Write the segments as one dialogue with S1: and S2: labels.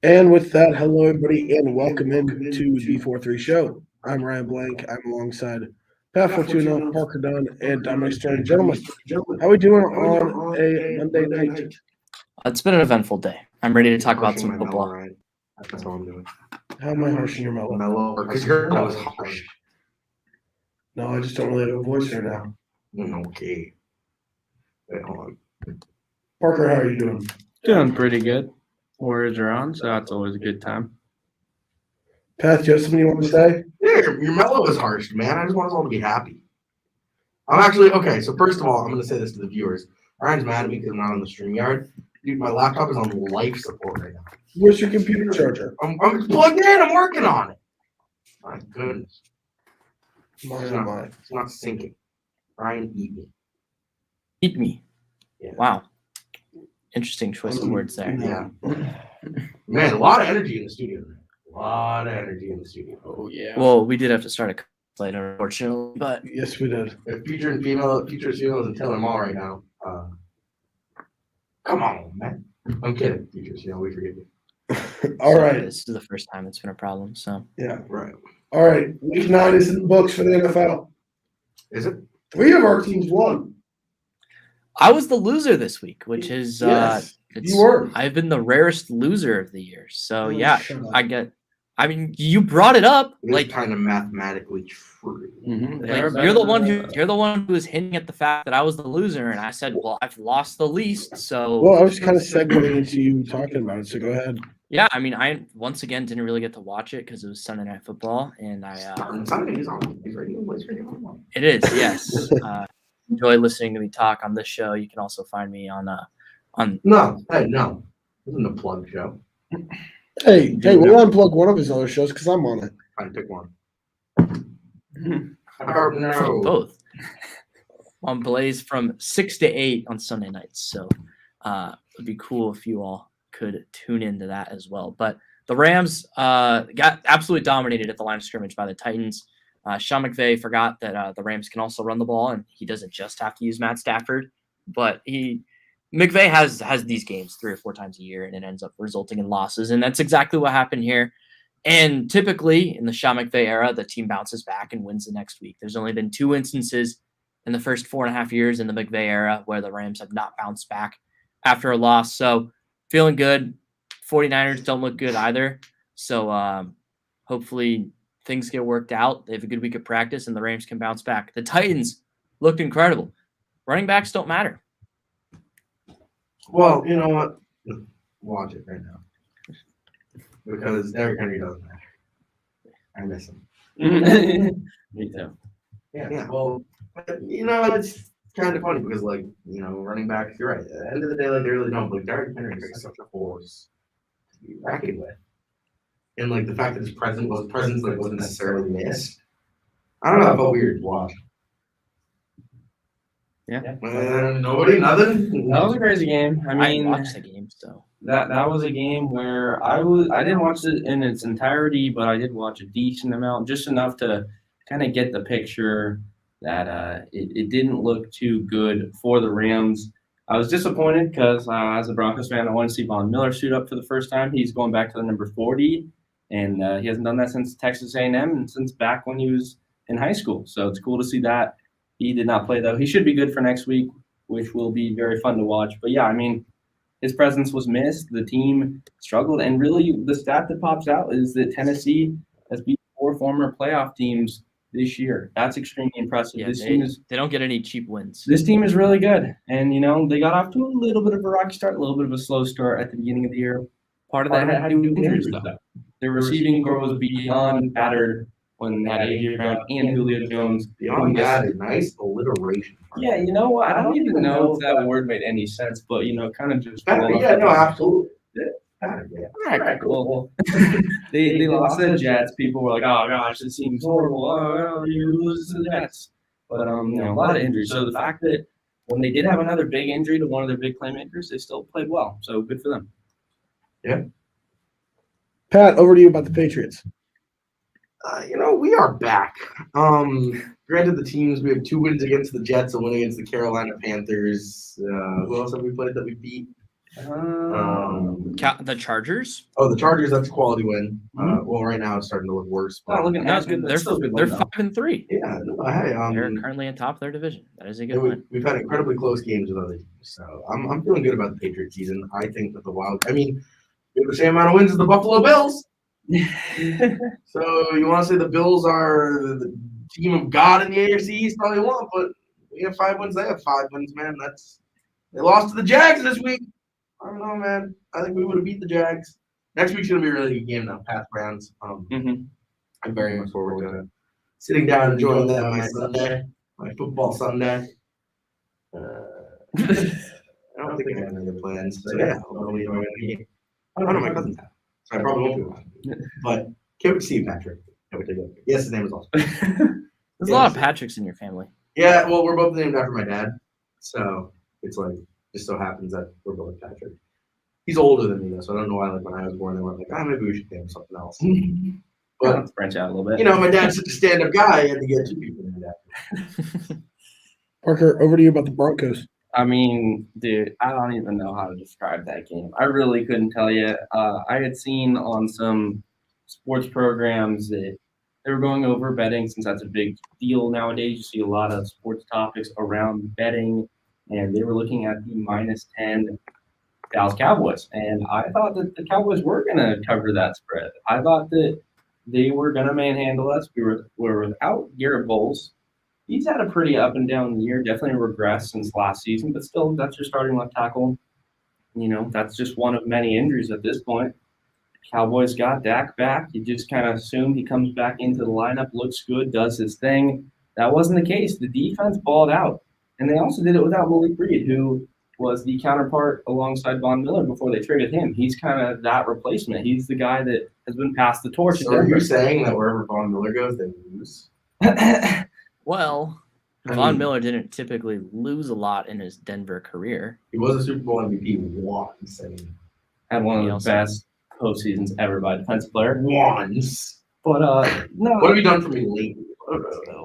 S1: And with that, hello everybody, and welcome into the 4-3 show. I'm Ryan Blank. I'm alongside Pat Fortuna, Parker Dunn, and Dominic Stern. Gentlemen, how we doing on a Monday night?
S2: It's been an eventful day. I'm ready to talk about some
S3: Harshing my
S2: football.
S3: mellow, Ryan. That's all I'm doing.
S1: How am I harshing your mellow?
S3: Mellow, because your mellow was harsh.
S1: No, I just don't really have a voice right now.
S3: Okay. Wait, hold on.
S1: Parker, how are you doing?
S4: Doing pretty good. Warriors are on, so that's always a good time.
S1: Pat, do you have something you want to say?
S3: Yeah, your mellow was harsh, man. I just want us all to be happy. I'm actually, okay, so first of all, I'm going to say this to the viewers. Ryan's mad at me because I'm not on the StreamYard. Dude, my laptop is on life support right now.
S1: Where's your computer charger?
S3: I'm plugged in. I'm working on it. My goodness.
S1: Mine and mine.
S3: It's not syncing. Ryan, eat me.
S2: Eat me.
S3: Yeah.
S2: Wow. Interesting choice of words there.
S3: Yeah. Man, a lot of energy in the studio. A lot of energy in the studio.
S4: Oh yeah.
S2: Well, we did have to start a later, unfortunately, but
S1: Yes, we did.
S3: Featuring females and Taylor Mall right now. Come on, man. I'm kidding. Features, we forgive you.
S1: All right.
S2: this is the first time it's been a problem. So
S1: Yeah.
S3: Right.
S1: All right. Week 9 is in the books for the NFL.
S3: Is it?
S1: 3 of our teams won.
S2: I was the loser this week, which is
S1: Yes, you were.
S2: I've been the rarest loser of the year. So
S1: Oh,
S2: yeah,
S1: shut up.
S2: I mean, you brought it up.
S3: It's
S2: Like
S3: kind of mathematically true.
S2: you're the one who was hinting at the fact that I was the loser, and I said, well, I've lost the least. So
S1: Well, I was kind of segueing into you talking about it, so go ahead.
S2: yeah, I mean, I once again didn't really get to watch it because it was Sunday Night Football, and
S3: Sundays on his radio.
S2: it is, yes. Enjoy listening to me talk on this show. You can also find me on
S3: No. This isn't a plug show.
S1: Hey, we'll unplug one of his other shows because I'm on it.
S3: Fine, pick one.
S2: both on Blaze from 6 to 8 on Sunday nights. So it'd be cool if you all could tune into that as well. But the Rams got absolutely dominated at the line of scrimmage by the Titans. Sean McVay forgot that the Rams can also run the ball, and he doesn't just have to use Matt Stafford. But McVay has these games 3 or 4 times a year, and it ends up resulting in losses, and that's exactly what happened here. And typically, in the Sean McVay era, the team bounces back and wins the next week. There's only been 2 instances in the first 4.5 years in the McVay era where the Rams have not bounced back after a loss. So feeling good. 49ers don't look good either. So hopefully things get worked out. They have a good week of practice, and the Rams can bounce back. The Titans looked incredible. Running backs don't matter.
S3: Well, you know what? Watch it right now. Because Derrick Henry doesn't matter. I miss him.
S4: Me too.
S3: Yeah. Well, it's kind of funny because, running backs, you're right. At the end of the day, they really don't. But Derrick Henry is such a force to be reckoned with. And, the fact that his presence wasn't necessarily missed. I don't know. It felt weird to watch.
S4: Yeah.
S3: Nobody, nothing.
S4: That was a crazy game. I mean,
S2: watched the game, so
S4: that was a game where I didn't watch it in its entirety, but I did watch a decent amount, just enough to kind of get the picture that it didn't look too good for the Rams. I was disappointed because as a Broncos fan, I wanted to see Von Miller suit up for the first time. He's going back to the number 40, and he hasn't done that since Texas A&M and since back when he was in high school. So it's cool to see that. He did not play, though. He should be good for next week, which will be very fun to watch. But, yeah, I mean, his presence was missed. The team struggled. And really the stat that pops out is that Tennessee has beat 4 former playoff teams this year. That's extremely impressive.
S2: yeah, they don't get any cheap wins.
S4: This team is really good. And, they got off to a little bit of a rocky start, a little bit of a slow start at the beginning of the year. Part of that had to do with injuries, though. Their receiving core was beyond battered when they had A.J. Brown and Julio Jones.
S3: Beyond that, a nice alliteration.
S4: Yeah, you know what? I don't even know if that word made any sense, but, kind of just.
S3: Absolutely.
S4: All right, cool. They lost to the Jets. People were like, oh, gosh, this seems horrible. Oh, you lose to the Jets. But, a lot of injuries. So the fact that when they did have another big injury to one of their big playmakers, they still played well. So good for them.
S3: Yeah.
S1: Pat, over to you about the Patriots.
S3: We are back. Granted, the teams, we have 2 wins against the Jets, a win against the Carolina Panthers. Who else have we played that we beat?
S2: The Chargers.
S3: Oh, the Chargers. That's a quality win. Well, right now it's starting to look worse.
S4: Not looking
S2: No,
S4: as good.
S2: they're
S4: That's still a good
S2: they're
S4: win, though.
S2: 5-3.
S3: Yeah, no, hey,
S2: They're currently in top of their division. That is a good
S3: and
S2: win.
S3: we've had incredibly close games with other teams, so I'm feeling good about the Patriots season. I think that we have the same amount of wins as the Buffalo Bills. So you want to say the Bills are the team of God in the AFC East? Probably won't, but we have 5 wins. They have 5 wins, man. They lost to the Jags this week. I don't know, man. I think we would have beat the Jags. Next week's gonna be a really good game, though. Pats Browns. I'm very much forward to sitting down and enjoying that my Sunday, my football Sunday. I don't think I have any other plans. So yeah, I'll be enjoying the game. I don't know my cousin's house, so I probably won't be around. But can't wait to see you, Patrick. Can't wait to go. Yes, his name is also.
S2: There's a lot of Patricks in your family.
S3: Yeah, well, we're both named after my dad, so it's like just so happens that we're both Patrick. He's older than me though, so I don't know why. Like when I was born, they were like, maybe we should name him something else. But
S4: Let's branch out a little bit.
S3: my dad's such a stand-up guy. I had to get 2 people named after him.
S1: Parker, over to you about the Broncos.
S4: I mean, dude, I don't even know how to describe that game. I really couldn't tell you. I had seen on some sports programs that they were going over betting, since that's a big deal nowadays. You see a lot of sports topics around betting, and they were looking at the -10 Dallas Cowboys. And I thought that the Cowboys were going to cover that spread. I thought that they were going to manhandle us. We were without Garrett Bowles. He's had a pretty up and down year, definitely regressed since last season, but still, that's your starting left tackle. That's just one of many injuries at this point. Cowboys got Dak back. You just kind of assume he comes back into the lineup, looks good, does his thing. That wasn't the case. The defense balled out. And they also did it without Malik Reed, who was the counterpart alongside Von Miller before they traded him. He's kind of that replacement. He's the guy that has been passed the torch.
S3: So are you saying that wherever Von Miller goes, they lose?
S2: Well, Von Miller didn't typically lose a lot in his Denver career.
S3: He was a Super Bowl MVP once.
S4: Had one of the best postseasons ever by a defensive player.
S3: Once.
S4: But no.
S3: What have you done for me lately?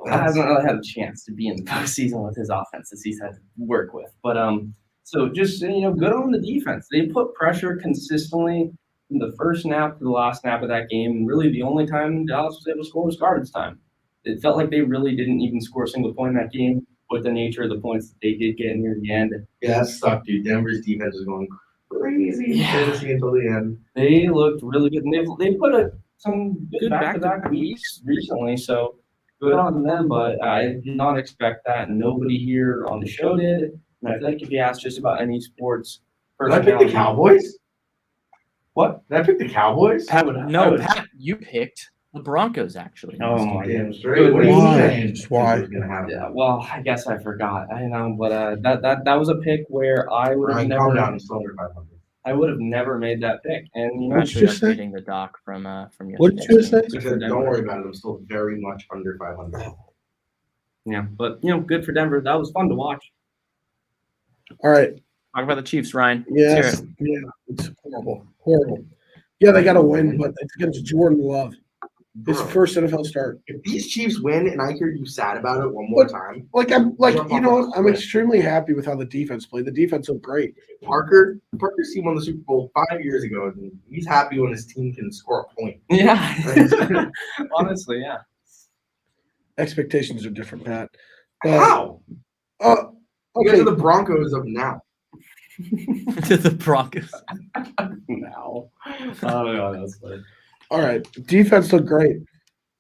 S4: I haven't really had a chance to be in the postseason with his offenses he's had to work with. But so just good on the defense. They put pressure consistently from the first snap to the last snap of that game. And really, the only time Dallas was able to score was garbage time. It felt like they really didn't even score a single point in that game with the nature of the points that they did get near the end.
S3: Yeah, that sucked, dude. Denver's defense was going crazy until the end.
S4: They looked really good. And they put some good back-to-back weeks recently, so good on them. But I did not expect that. Nobody here on the show did. And I feel like if you ask just about any sports
S3: Did I pick the Cowboys?
S4: What?
S3: Did I pick the Cowboys?
S2: Pat, you picked the Broncos, actually.
S4: Oh, my
S3: Damn
S4: God.
S3: straight. What are you
S1: Why?
S3: saying?
S1: Why?
S4: Yeah, well, I guess I forgot. I know, but that was a pick where I would have
S3: Ryan, calm down.
S4: never.
S3: It's under 500.
S4: I would have never made that pick. And
S1: What'd
S2: Actually,
S1: you just say?
S2: updating the doc from yesterday.
S1: What did you just say?
S3: I said, don't worry about it. I'm still very much under 500.
S4: yeah, but good for Denver. That was fun to watch.
S1: All right.
S2: Talk about the Chiefs, Ryan.
S1: Yes. Yeah. It's horrible. Horrible. Yeah, they got to win, but it's against Jordan Love. His
S3: Bro,
S1: first NFL start.
S3: if these Chiefs win and I hear you sad about it one more time,
S1: I'm extremely happy with how the defense played. The defense looked great.
S3: Parker's team won the Super Bowl 5 years ago, and he's happy when his team can score a point.
S4: Yeah. Honestly, yeah.
S1: Expectations are different, Pat.
S3: How? You guys
S1: Okay.
S3: are the Broncos of now.
S2: To the Broncos.
S4: No. Oh, God, that's funny.
S1: All right. Defense looked great.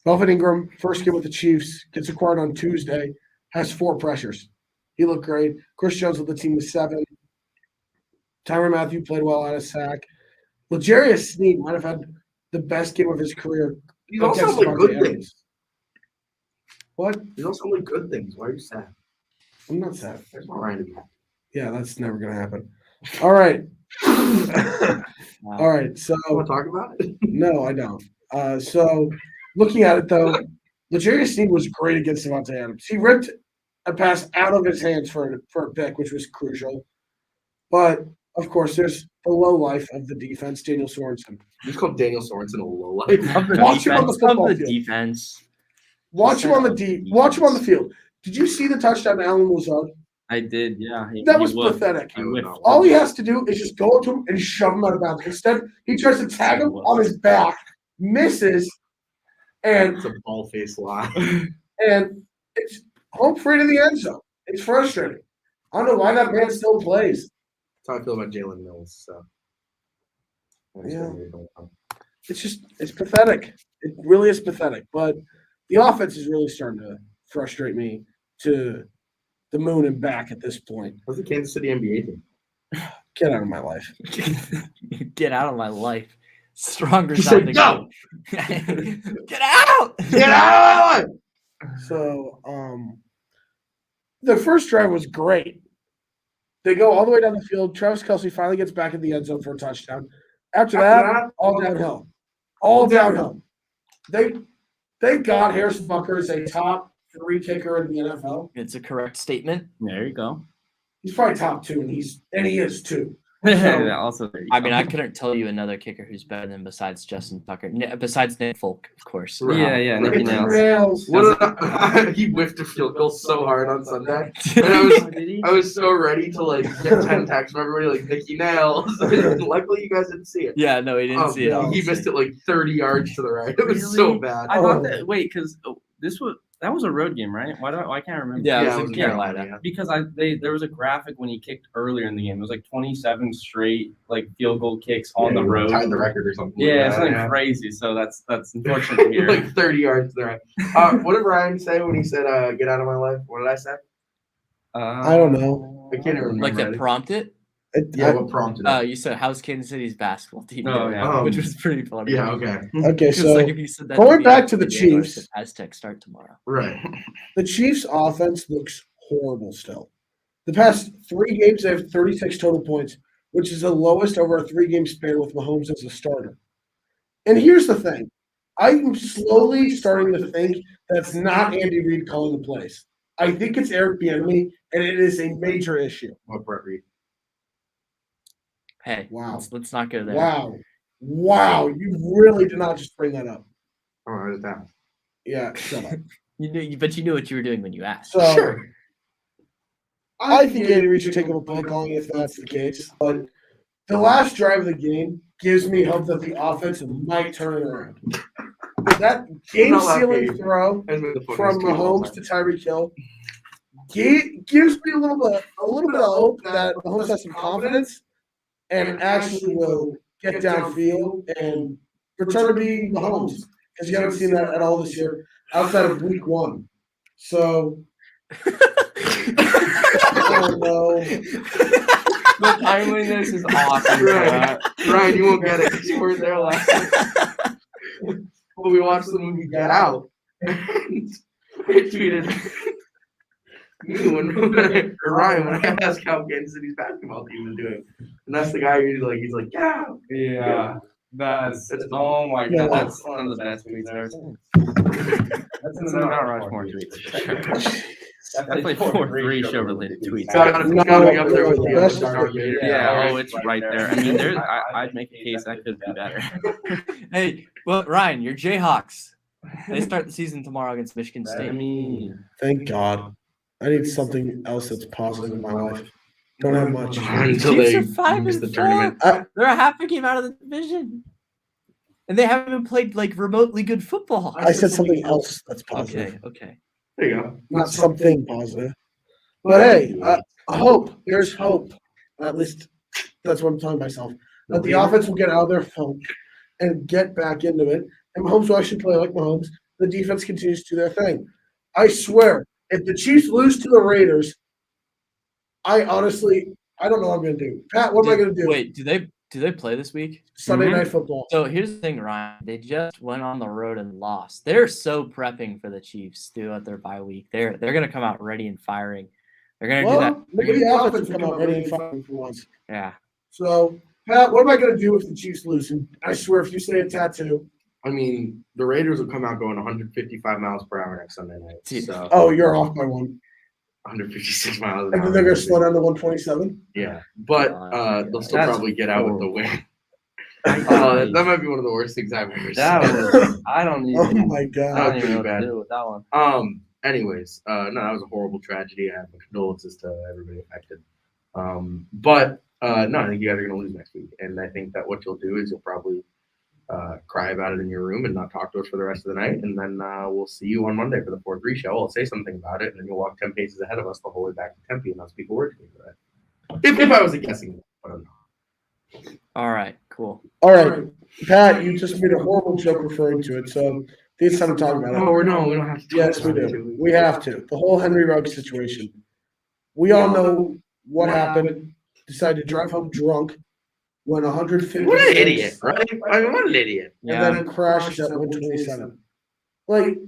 S1: Melvin Ingram, first game with the Chiefs, gets acquired on Tuesday, has 4 pressures. He looked great. Chris Jones with the team with 7. Tyrann Mathieu played well out of sack. L'Jarius Sneed might have had the best game of his career.
S3: These all sound
S1: against
S3: like
S1: Devontae
S3: good
S1: Adams.
S3: things.
S1: What?
S3: These all sound like good things. Why are you sad?
S1: I'm not sad.
S3: There's no Ryan to be happy.
S1: Yeah, that's never going to happen. All right. All right. So,
S3: You want to talk about it?
S1: no, I don't. So, looking at it, though, L'Jarius Sneed was great against Devontae Adams. He ripped a pass out of his hands for a pick, which was crucial. But, of course, there's the low life of the defense, Daniel Sorensen.
S3: You just called Daniel Sorensen a low life.
S2: Of the
S1: Watch him on the
S2: defense.
S1: football
S2: Of the
S1: field.
S2: defense.
S1: Watch him on the field. Did you see the touchdown to Allen Lazard?
S4: I did, yeah.
S1: That was
S4: whiffed.
S1: pathetic.
S4: He whiffed.
S1: All he has to do is just go up to him and shove him out of bounds. Instead, he tries to tag him on his back, misses, and
S3: It's a ball face lie.
S1: and it's home free to the end zone. It's frustrating. I don't know why that man still plays.
S3: That's how I feel about Jalen Mills. So.
S1: Yeah. It's pathetic. It really is pathetic. But the offense is really starting to frustrate me to the moon and back at this point.
S3: What's the Kansas City NBA team?
S1: Get out of my life.
S2: Get out of my life. Stronger
S3: He
S2: sounding.
S3: said, "Go!"
S2: Get out!
S3: Get out of my life!
S1: So, the first drive was great. They go all the way down the field. Travis Kelce finally gets back in the end zone for a touchdown. After that, all downhill. All downhill. They got Harrison Butker as a top 3 kicker in the NFL.
S2: It's a correct statement.
S4: There you go.
S1: He's probably top 2, and he is too.
S4: Yeah, also, there you
S2: I
S4: go.
S2: mean, I couldn't tell you another kicker who's better than besides Justin Tucker. Besides Nick Folk, of course.
S4: Yeah, Nicky
S1: It's
S4: Nails.
S1: rails.
S3: He whiffed a field goal so hard on Sunday. And I was so ready to get 10 texts from everybody like Nicky Nails. Luckily, you guys didn't see it.
S2: Yeah, no, he didn't see it.
S1: no.
S3: He missed it 30 yards to the right. It was so
S4: Really?
S3: bad.
S4: I thought that. Wait, because that was a road game, right? I can't remember.
S2: Yeah,
S3: Yeah,
S2: it was in Carolina.
S4: Because there was a graphic when he kicked earlier in the game. It was 27 straight field goal kicks on the road.
S3: Tied the record or something.
S4: Yeah,
S3: like
S4: something
S3: that,
S4: crazy. So that's unfortunate to hear.
S3: 30 yards to the right. What did Ryan say when he said, "Get out of my life"? What did I say?
S1: I don't know.
S3: I can't even remember.
S2: Like that prompted?
S3: Yeah, what prompted it?
S2: You said, how's Kansas City's basketball team
S4: Oh,
S2: doing?
S4: yeah.
S2: Which was pretty funny.
S3: Yeah, okay.
S1: Okay,
S2: It's
S1: so
S2: if you said that
S1: going
S2: to me,
S1: back to the
S2: I'd be like,
S1: Chiefs.
S2: Aztecs start tomorrow.
S3: Right.
S1: the Chiefs' offense looks horrible still. The past 3 games, they have 36 total points, which is the lowest over a 3-game span with Mahomes as a starter. And here's the thing. I'm slowly starting to think that's not Andy Reid calling the plays. I think it's Eric Bieniemy, and it is a major issue.
S3: What Brett Reed?
S2: Hey,
S1: Wow.
S2: let's not go there.
S1: Wow. You really did not just bring that up.
S3: Oh, I was down.
S1: Yeah, shut up.
S2: But you knew what you were doing when you asked.
S1: So
S3: Sure.
S1: I think Andy Reid should take up a play calling if that's the case. But the last drive of the game gives me hope that the offense might turn it around. That game-sealing throw from Mahomes to Tyreek Hill gives me a little bit of hope that Mahomes has some confidence and actually will get downfield and return to be Mahomes, because you haven't seen that at all this year outside of week 1. So I don't know.
S4: The timeliness is awesome.
S3: Ryan, you won't get it because you weren't there last time. Well, we watched the movie Get Out. And I tweeted me or Ryan when I asked how Kansas City's basketball team was doing. And that's the guy who's he's like, Get Out.
S4: Yeah. That's oh my
S1: Yeah.
S4: god, that's one of the best tweets I've ever seen. That's in the Mount Rushmore tweets.
S2: Definitely 4-3 show related tweets.
S3: Gotta be up there with the
S1: Best
S3: Darth Vader.
S4: Yeah, oh, it's right there. I mean, I'd make a case that could be better.
S2: Hey, well, Ryan, your Jayhawks. They start the season tomorrow against Michigan
S4: I
S2: State.
S4: mean,
S1: Thank God. I need something else that's positive in my life. Don't have much.
S3: Until
S2: Chiefs
S3: they
S2: are 5
S3: miss
S2: and
S3: the
S2: 4.
S3: tournament.
S2: They're a half a game out of the division, and they haven't even played remotely good football.
S1: I said something else that's positive,
S2: Okay.
S3: There you go.
S1: not something positive. But hey, I hope there's hope. At least that's what I'm telling myself. That the offense will get out of their funk and get back into it. And Mahomes will actually play like Mahomes. The defense continues to do their thing. I swear, if the Chiefs lose to the Raiders, I don't know what I'm going to do. Pat, what am I going to do?
S2: Wait, do they play this week?
S1: Sunday
S4: Mhm.
S1: Night Football.
S2: So here's the thing, Ryan. They just went on the road and lost. They're so prepping for the Chiefs throughout their bye week. They're going to come out ready and firing. They're going to do that.
S1: Well, maybe the offense will come out ready and fighting for once.
S2: Yeah.
S1: So, Pat, what am I going to do if the Chiefs lose? And I swear, if you say a tattoo,
S3: I mean, the Raiders will come out going 155 miles per hour next Sunday night. So
S1: oh, you're off by 1.
S3: 156 miles an
S1: And
S3: hour.
S1: then they're going to slow down to 127.
S3: Yeah, but they'll still
S4: That's
S3: probably get out with the win.
S4: I-
S3: That might be one of the worst things I've ever
S4: that
S3: seen.
S4: was I don't
S1: Oh
S4: even
S1: my
S4: I
S1: God.
S4: don't even know what
S3: Bad.
S4: to do with that one.
S3: anyways, no, that was a horrible tragedy. I have my condolences to everybody affected. But no, I think you guys are going to lose next week. And I think that what you'll do is you'll probably cry about it in your room and not talk to us for the rest of the night. And then we'll see you on Monday for the 4-3 show. I'll say something about it, and then you'll walk 10 paces ahead of us the whole way back to Tempe and not speak a word to me for that. If I was guessing, but I'm not.
S2: All right, cool.
S1: All right, Pat, you just made a horrible joke referring to it, so it's time to talk about it.
S3: Oh, no, we don't have to.
S1: Yes, we do. We have to. The whole Henry Ruggs situation. We all know what happened. Decided to drive home drunk. Went 150.
S3: What an idiot, right? I mean, what an idiot.
S1: And
S2: Yeah.
S1: then crashed at 127. Like,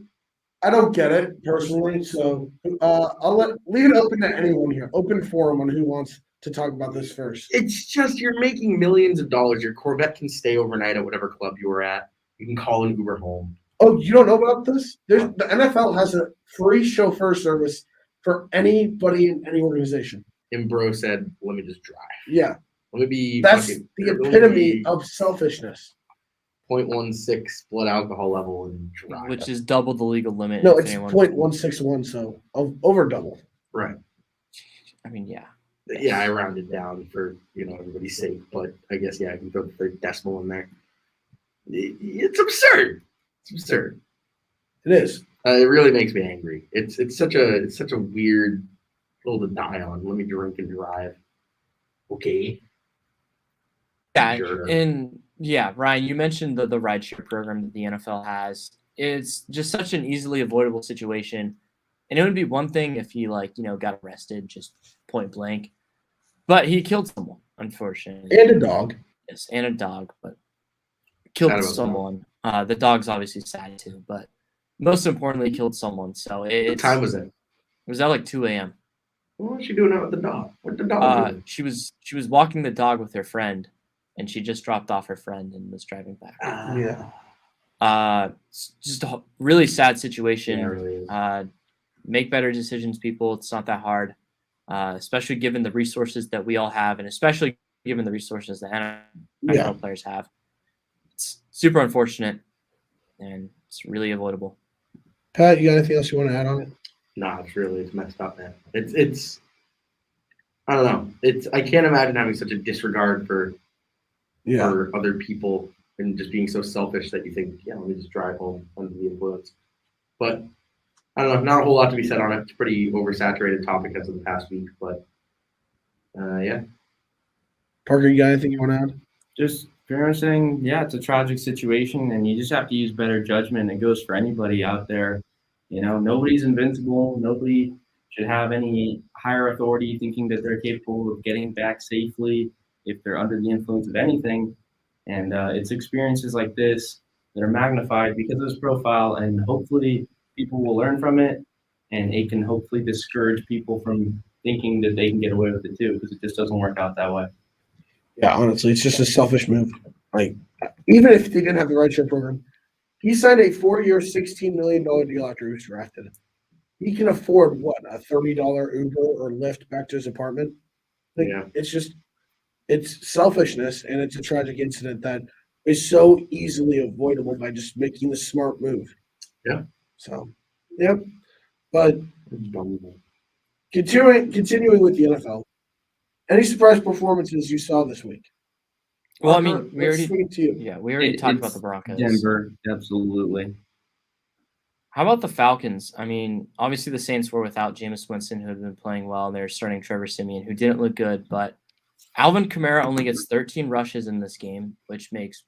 S1: I don't get it personally, so I'll leave it open to anyone here. Open forum on who wants to talk about this first.
S3: It's just you're making millions of dollars. Your Corvette can stay overnight at whatever club you were at. You can call an Uber home.
S1: Oh, you don't know about this? The NFL has a free chauffeur service for anybody in any organization.
S3: And bro said, "Let me just drive.
S1: Yeah,
S3: Let me be."
S1: that's
S3: fucking-
S1: the
S3: let me
S1: epitome
S3: be
S1: of selfishness.
S3: 0.16 blood alcohol level and drive.
S2: Which is double the legal limit.
S1: No,
S2: if
S1: it's
S2: anyone-
S1: 0.161, so over double.
S3: right.
S2: I mean, yeah.
S3: Yeah, I rounded down for everybody's sake, but I guess I can throw the third decimal in there. It's absurd. It's absurd.
S1: It is.
S3: It really makes me angry. It's such a weird hill to die on. Let me drink and drive. Okay.
S2: Yeah,
S3: Sure.
S2: and yeah, Ryan, you mentioned the rideshare program that the NFL has. It's just such an easily avoidable situation. And it would be one thing if he got arrested just point blank. But he killed someone, unfortunately.
S1: And a dog.
S2: Yes, and a dog, but killed
S3: Sad about the dog.
S2: someone. The dog's obviously sad too, but most importantly, killed someone. So
S3: What
S2: it's
S3: time was it?
S2: It was at like 2 a.m.
S3: What was she doing out with the dog? What the dog doing?
S2: She was walking the dog with her friend, and she just dropped off her friend and was driving back.
S1: Yeah.
S2: It's just a really sad
S3: Yeah,
S2: situation.
S3: it really is.
S2: Make better decisions, people. It's not that hard, especially given the resources that we all have, and especially given the resources that NFL
S1: Yeah.
S2: players have. It's super unfortunate, and it's really avoidable.
S1: Pat, you got anything else you want to add on it?
S3: Nah, it's messed up, man. It's I don't know. I can't imagine having such a disregard for other people and just being so selfish that you think, let me just drive home under the influence. But I don't know, not a whole lot to be said on it. It's a pretty oversaturated topic as of the past week, but yeah.
S1: Parker, you got anything you want to add?
S4: Just pretty much saying, yeah, it's a tragic situation, and you just have to use better judgment. It goes for anybody out there. Nobody's invincible. Nobody should have any higher authority thinking that they're capable of getting back safely if they're under the influence of anything. And it's experiences like this that are magnified because of this profile, and hopefully people will learn from it, and it can hopefully discourage people from thinking that they can get away with it too, because it just doesn't work out that way.
S1: Yeah, honestly, it's just a selfish move. Like, even if they didn't have the rideshare program, he signed a 4-year, $16 million deal after he was drafted. He can afford a $30 Uber or Lyft back to his apartment. Like,
S3: Yeah.
S1: It's selfishness, and it's a tragic incident that is so easily avoidable by just making the smart move.
S3: Yeah.
S1: So, yep. But
S3: It's dumb.
S1: continuing with the NFL, any surprise performances you saw this week?
S2: Well, I
S1: Parker,
S2: mean, we
S1: let's
S2: already
S1: swing it to you.
S2: talked about
S4: It's
S2: the Broncos.
S4: Denver, absolutely.
S2: How about the Falcons? I mean, obviously the Saints were without Jameis Winston, who had been playing well. They're starting Trevor Siemian, who didn't look good, but Alvin Kamara only gets 13 rushes in this game, which makes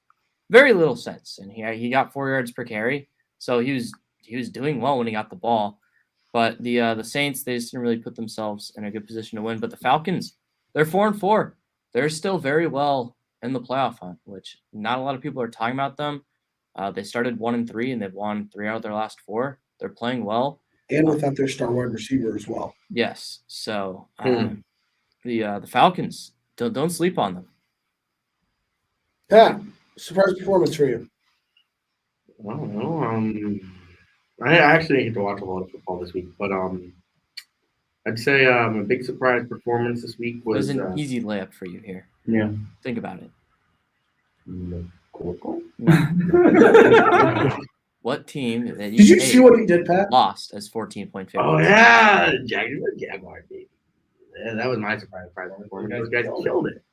S2: very little sense. And he got 4 yards per carry, so he was doing well when he got the ball. But the Saints, they just didn't really put themselves in a good position to win. But the Falcons, they're 4-4. They're still very well in the playoff hunt, which not a lot of people are talking about them. They started 1-3, and they've won 3 out of their last 4. They're playing well.
S1: And without their star wide receiver as well.
S2: Yes. So the Falcons, don't sleep on them.
S1: Pat, surprise performance for you.
S3: I don't know. I actually didn't get to watch a lot of football this week, but I'd say a big surprise performance this week
S2: It was
S3: was
S2: an easy layup for you here.
S4: Yeah.
S2: Think about it.
S3: Coco.
S2: what team that
S1: Did you see
S2: hate
S1: what he did, Pat?
S2: lost as 14-point favorites?
S3: Oh yeah, Jaguar baby. Yeah, that was my surprise. Those guys killed it.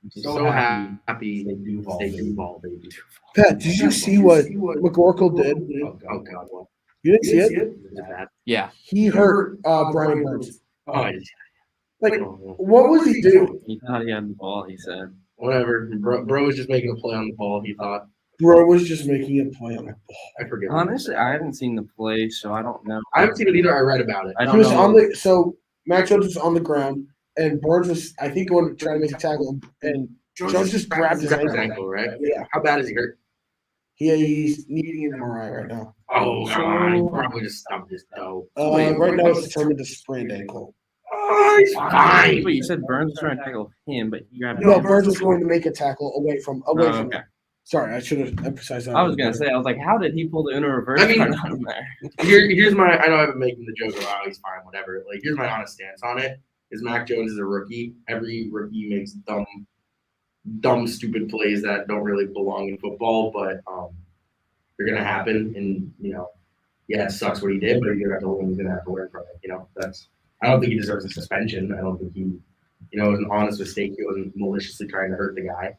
S3: I'm so happy
S4: they do ball,
S3: they
S4: baby.
S3: do ball, baby.
S1: Pat, did you see what McCorkle did?
S3: Oh God, what?
S1: You didn't see it?
S3: Is it bad?
S2: Yeah.
S1: He hurt Brian Burns.
S3: Oh, it's-
S1: Like,
S3: oh,
S1: what was he doing?
S4: He thought he had the ball, he said.
S3: whatever. Bro was just making a play on the ball. He thought.
S1: Bro was just making a play on the ball.
S3: I forget.
S4: Honestly, I haven't seen the play, so I don't know.
S3: I haven't seen it either. I read about it.
S4: I
S1: He
S4: don't
S1: was
S4: know.
S1: on the so Max Jones was on the ground and Burns was I think going to try to make a tackle and Jones just grabbed his ankle.
S3: right?
S1: Yeah,
S3: How bad is he hurt?
S1: he's needing an MRI right now.
S3: Oh, come on. He probably just stubbed his toe.
S1: Right now it's determined a sprained ankle.
S3: Oh, he's fine.
S4: Wait, you said Burns was trying to tackle him, but he grabbed
S1: No,
S4: him.
S1: Burns was going to make a tackle away from
S4: Oh,
S1: him.
S4: okay.
S1: Sorry, I should have emphasized that.
S4: I was gonna say, I was like, how did he pull the Uno reverse?
S3: I mean-
S4: front on him there?
S3: Here's my. I know I've been making the joke of, oh, he's fine, whatever. Like, here's my honest stance on it. Is Mac Jones is a rookie. Every rookie makes dumb, stupid plays that don't really belong in football, but they're gonna happen. And yeah, it sucks what he did, but you're gonna have to learn from it. That's. I don't think he deserves a suspension. I don't think he, it was an honest mistake. He wasn't maliciously trying to hurt the guy.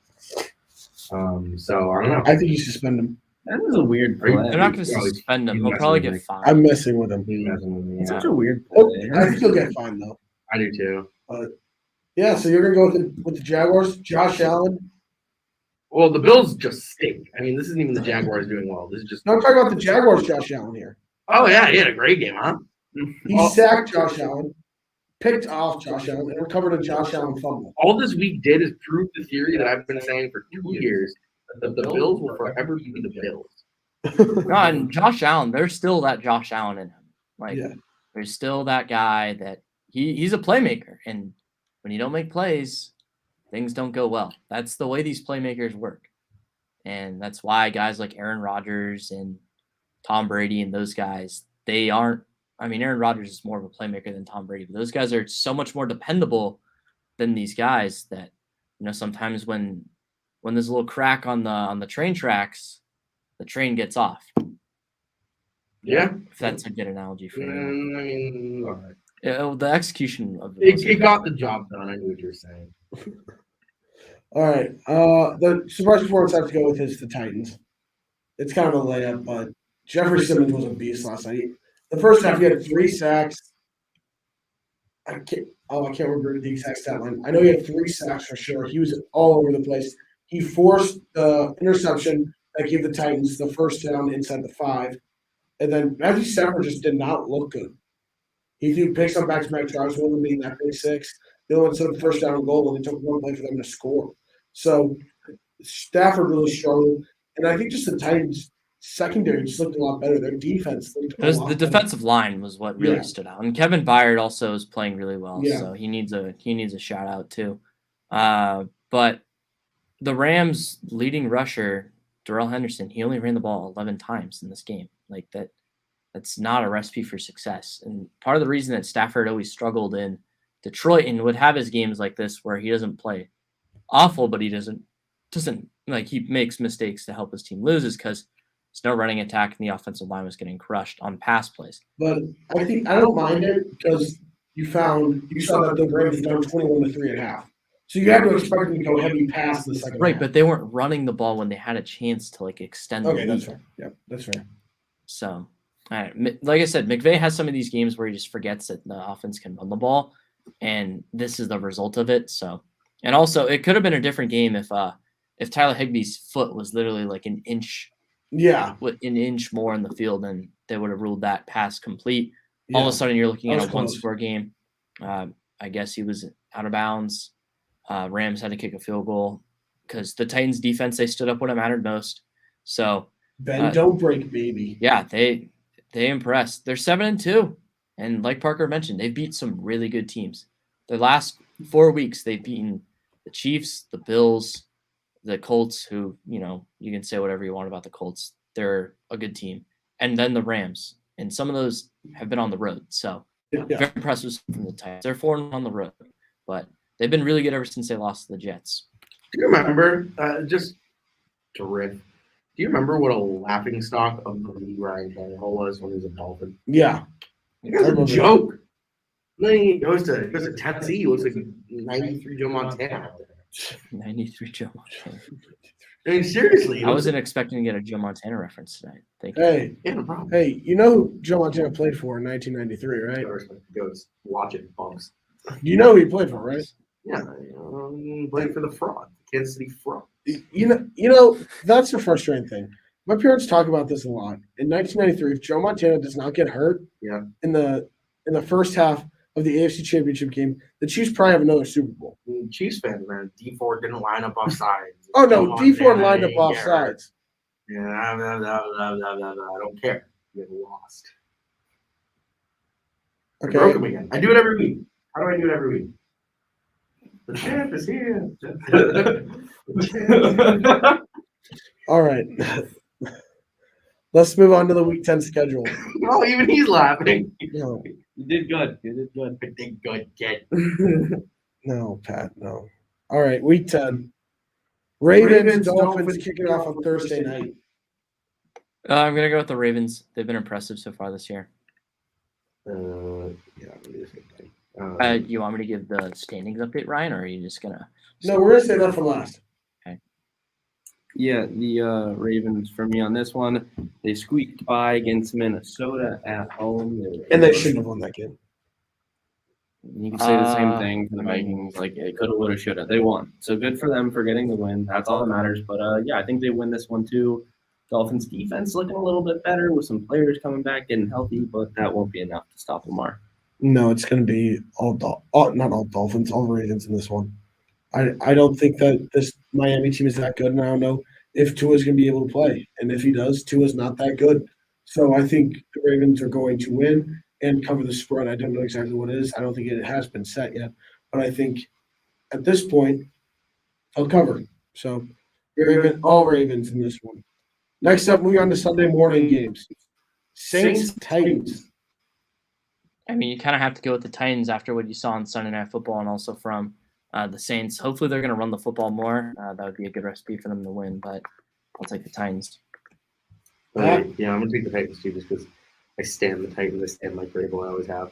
S3: So I don't know.
S1: I think you suspend him.
S4: That was a weird
S3: Are you-
S4: play.
S2: They're not going to
S3: He's probably-
S2: suspend him.
S3: he's
S2: He'll
S3: messing
S2: probably
S3: with
S2: get
S3: me.
S2: fined.
S1: I'm messing with him.
S3: He's messing with me.
S4: It's
S3: Yeah.
S4: such a weird
S1: Oh,
S4: play.
S1: I think he'll get fined though.
S3: I do too.
S1: Yeah, so you're gonna go with the Jaguars, Josh Allen.
S3: Well, the Bills just stink. I mean, this isn't even the Jaguars doing well. This is just.
S1: No, I'm talking about the Jaguars, Josh Allen here.
S3: Oh yeah, he had a great game, huh?
S1: He sacked Josh Allen, picked off Josh Allen, and recovered a Josh Allen fumble.
S3: All this week did is prove the theory that I've been saying for 2 years that the Bills will forever be the Bills.
S2: No, and Josh Allen, there's still that Josh Allen in him. Like,
S1: Yeah.
S2: there's still that guy that he's a playmaker. And when you don't make plays, things don't go well. That's the way these playmakers work. And that's why guys like Aaron Rodgers and Tom Brady and those guys, they aren't. I mean, Aaron Rodgers is more of a playmaker than Tom Brady, but those guys are so much more dependable than these guys that, sometimes when there's a little crack on the train tracks, the train gets off.
S3: Yeah.
S2: If that's a good analogy for you.
S3: I mean, all right.
S2: The execution of it.
S3: It got the job done. I knew what you were saying.
S1: All right. The surprise performance I have to go with is the Titans. It's kind of a layup, but Jeffrey Simmons was a beast last night. The first half, he had 3 sacks. I can't remember the exact stat line. I know he had 3 sacks for sure. He was all over the place. He forced the interception that gave the Titans the first down inside the 5. And then Matthew Stafford just did not look good. He threw picks on back-to-back drives, one of them being that big 6. The other one set up the first down goal, and it took one play for them to score. So Stafford really struggled. And I think just the Titans' secondary just looked a lot better. Their defense looked a lot
S2: The
S1: better.
S2: defensive line was what really
S1: Yeah.
S2: stood out, and Kevin Byard also is playing really well,
S1: Yeah.
S2: so he needs a shout out too. But the Rams' leading rusher, Darrell Henderson, he only ran the ball 11 times in this game. Like that's not a recipe for success. And part of the reason that Stafford always struggled in Detroit and would have his games like this where he doesn't play awful, but he doesn't like he makes mistakes to help his team lose is because there's no running attack and the offensive line was getting crushed on pass plays.
S1: But I think I don't mind it because you saw that the Rams down 21-3 at half. So you have to expect them to go heavy pass in the second
S2: Right,
S1: half.
S2: but they weren't running the ball when they had a chance to extend the
S1: Okay,
S2: lead.
S1: that's fair. Yeah, that's fair.
S2: So, all right. Like I said, McVay has some of these games where he just forgets that the offense can run the ball, and this is the result of it. So, and also it could have been a different game if Tyler Higbee's foot was literally like an inch more in the field, and they would have ruled that pass complete. All of a sudden, you're looking at a one-score game. I guess he was out of bounds. Rams had to kick a field goal because the Titans' defense, they stood up when it mattered most. So,
S1: Ben, don't break, baby.
S2: yeah, they impressed. They're 7-2, and like Parker mentioned, they've beat some really good teams. The last 4 weeks, they've beaten the Chiefs, the Bills, the Colts, who you can say whatever you want about the Colts. They're a good team, and then the Rams, and some of those have been on the road. So
S1: Yeah.
S2: very impressive from the Titans. They're 4 on the road, but they've been really good ever since they lost to the Jets.
S3: Do you remember, just to riff, Do you remember what a laughing stock of the league Ryan Tannehill was when he was a Dolphin?
S1: Yeah.
S3: It was a joke. And then he goes to Tennessee. He looks like 93 Joe Montana out there.
S2: 93 Joe Montana.
S3: I mean, seriously.
S2: I wasn't expecting to get a Joe Montana reference tonight. Thank you.
S1: Hey,
S3: Yeah, no problem.
S1: hey, you know who Joe Montana played for in 1993, right?
S3: Goes watch it, folks.
S1: You know who he played for, right?
S3: Yeah, playing for the fraud, Kansas City fraud.
S1: You know that's the frustrating thing. My parents talk about this a lot. In 1993, if Joe Montana does not get hurt,
S3: Yeah.
S1: in the first half of the AFC Championship game, the Chiefs probably have another Super Bowl.
S3: Chiefs fans, man. D4 didn't line up off sides.
S1: Oh no,
S3: Joe
S1: D4
S3: Montana
S1: lined up
S3: didn't
S1: off
S3: get hurt.
S1: sides.
S3: Yeah, I don't care. You get lost. I broke
S1: Okay.
S3: him again. I do it every week. How do I do it every week? The champ is here.
S1: All right. Let's move on to the Week 10 schedule.
S3: Oh, even he's laughing.
S1: No,
S4: You did good. You did good.
S3: I think good kid.
S1: no, Pat, no. All right, Week 10. Ravens, Dolphins kicking off on Thursday night.
S2: I'm going to go with the Ravens. They've been impressive so far this year.
S3: Yeah, I'm gonna do the same thing.
S2: You want me to give the standings update, Ryan, or are you just going to?
S1: No, we're going to say that for last.
S4: Yeah, the Ravens for me on this one. They squeaked by against Minnesota at home.
S1: And they shouldn't have won that game.
S4: You can say the same thing for the Vikings. Like, it could have, would have, should have. They won. So good for them for getting the win. That's all that matters. But, yeah, I think they win this one too. Dolphins defense looking a little bit better with some players coming back, getting healthy, but that won't be enough to stop Lamar.
S1: No, it's going to be not all Dolphins, all Ravens in this one. I don't think that this Miami team is that good, and I don't know if Tua's going to be able to play. And if he does, Tua's not that good. So I think the Ravens are going to win and cover the spread. I don't know exactly what it is. I don't think it has been set yet. But I think at this point, they'll cover. So all Ravens in this one. Next up, moving on to Sunday morning games. Saints, Titans.
S2: I mean, you kind of have to go with the Titans after what you saw on Sunday Night Football and also from the Saints. Hopefully, they're going to run the football more. That would be a good recipe for them to win, but I'll take the Titans.
S3: Yeah, I'm going to take the Titans too just because I stand the Titans. I stand like Vrabel. I always have.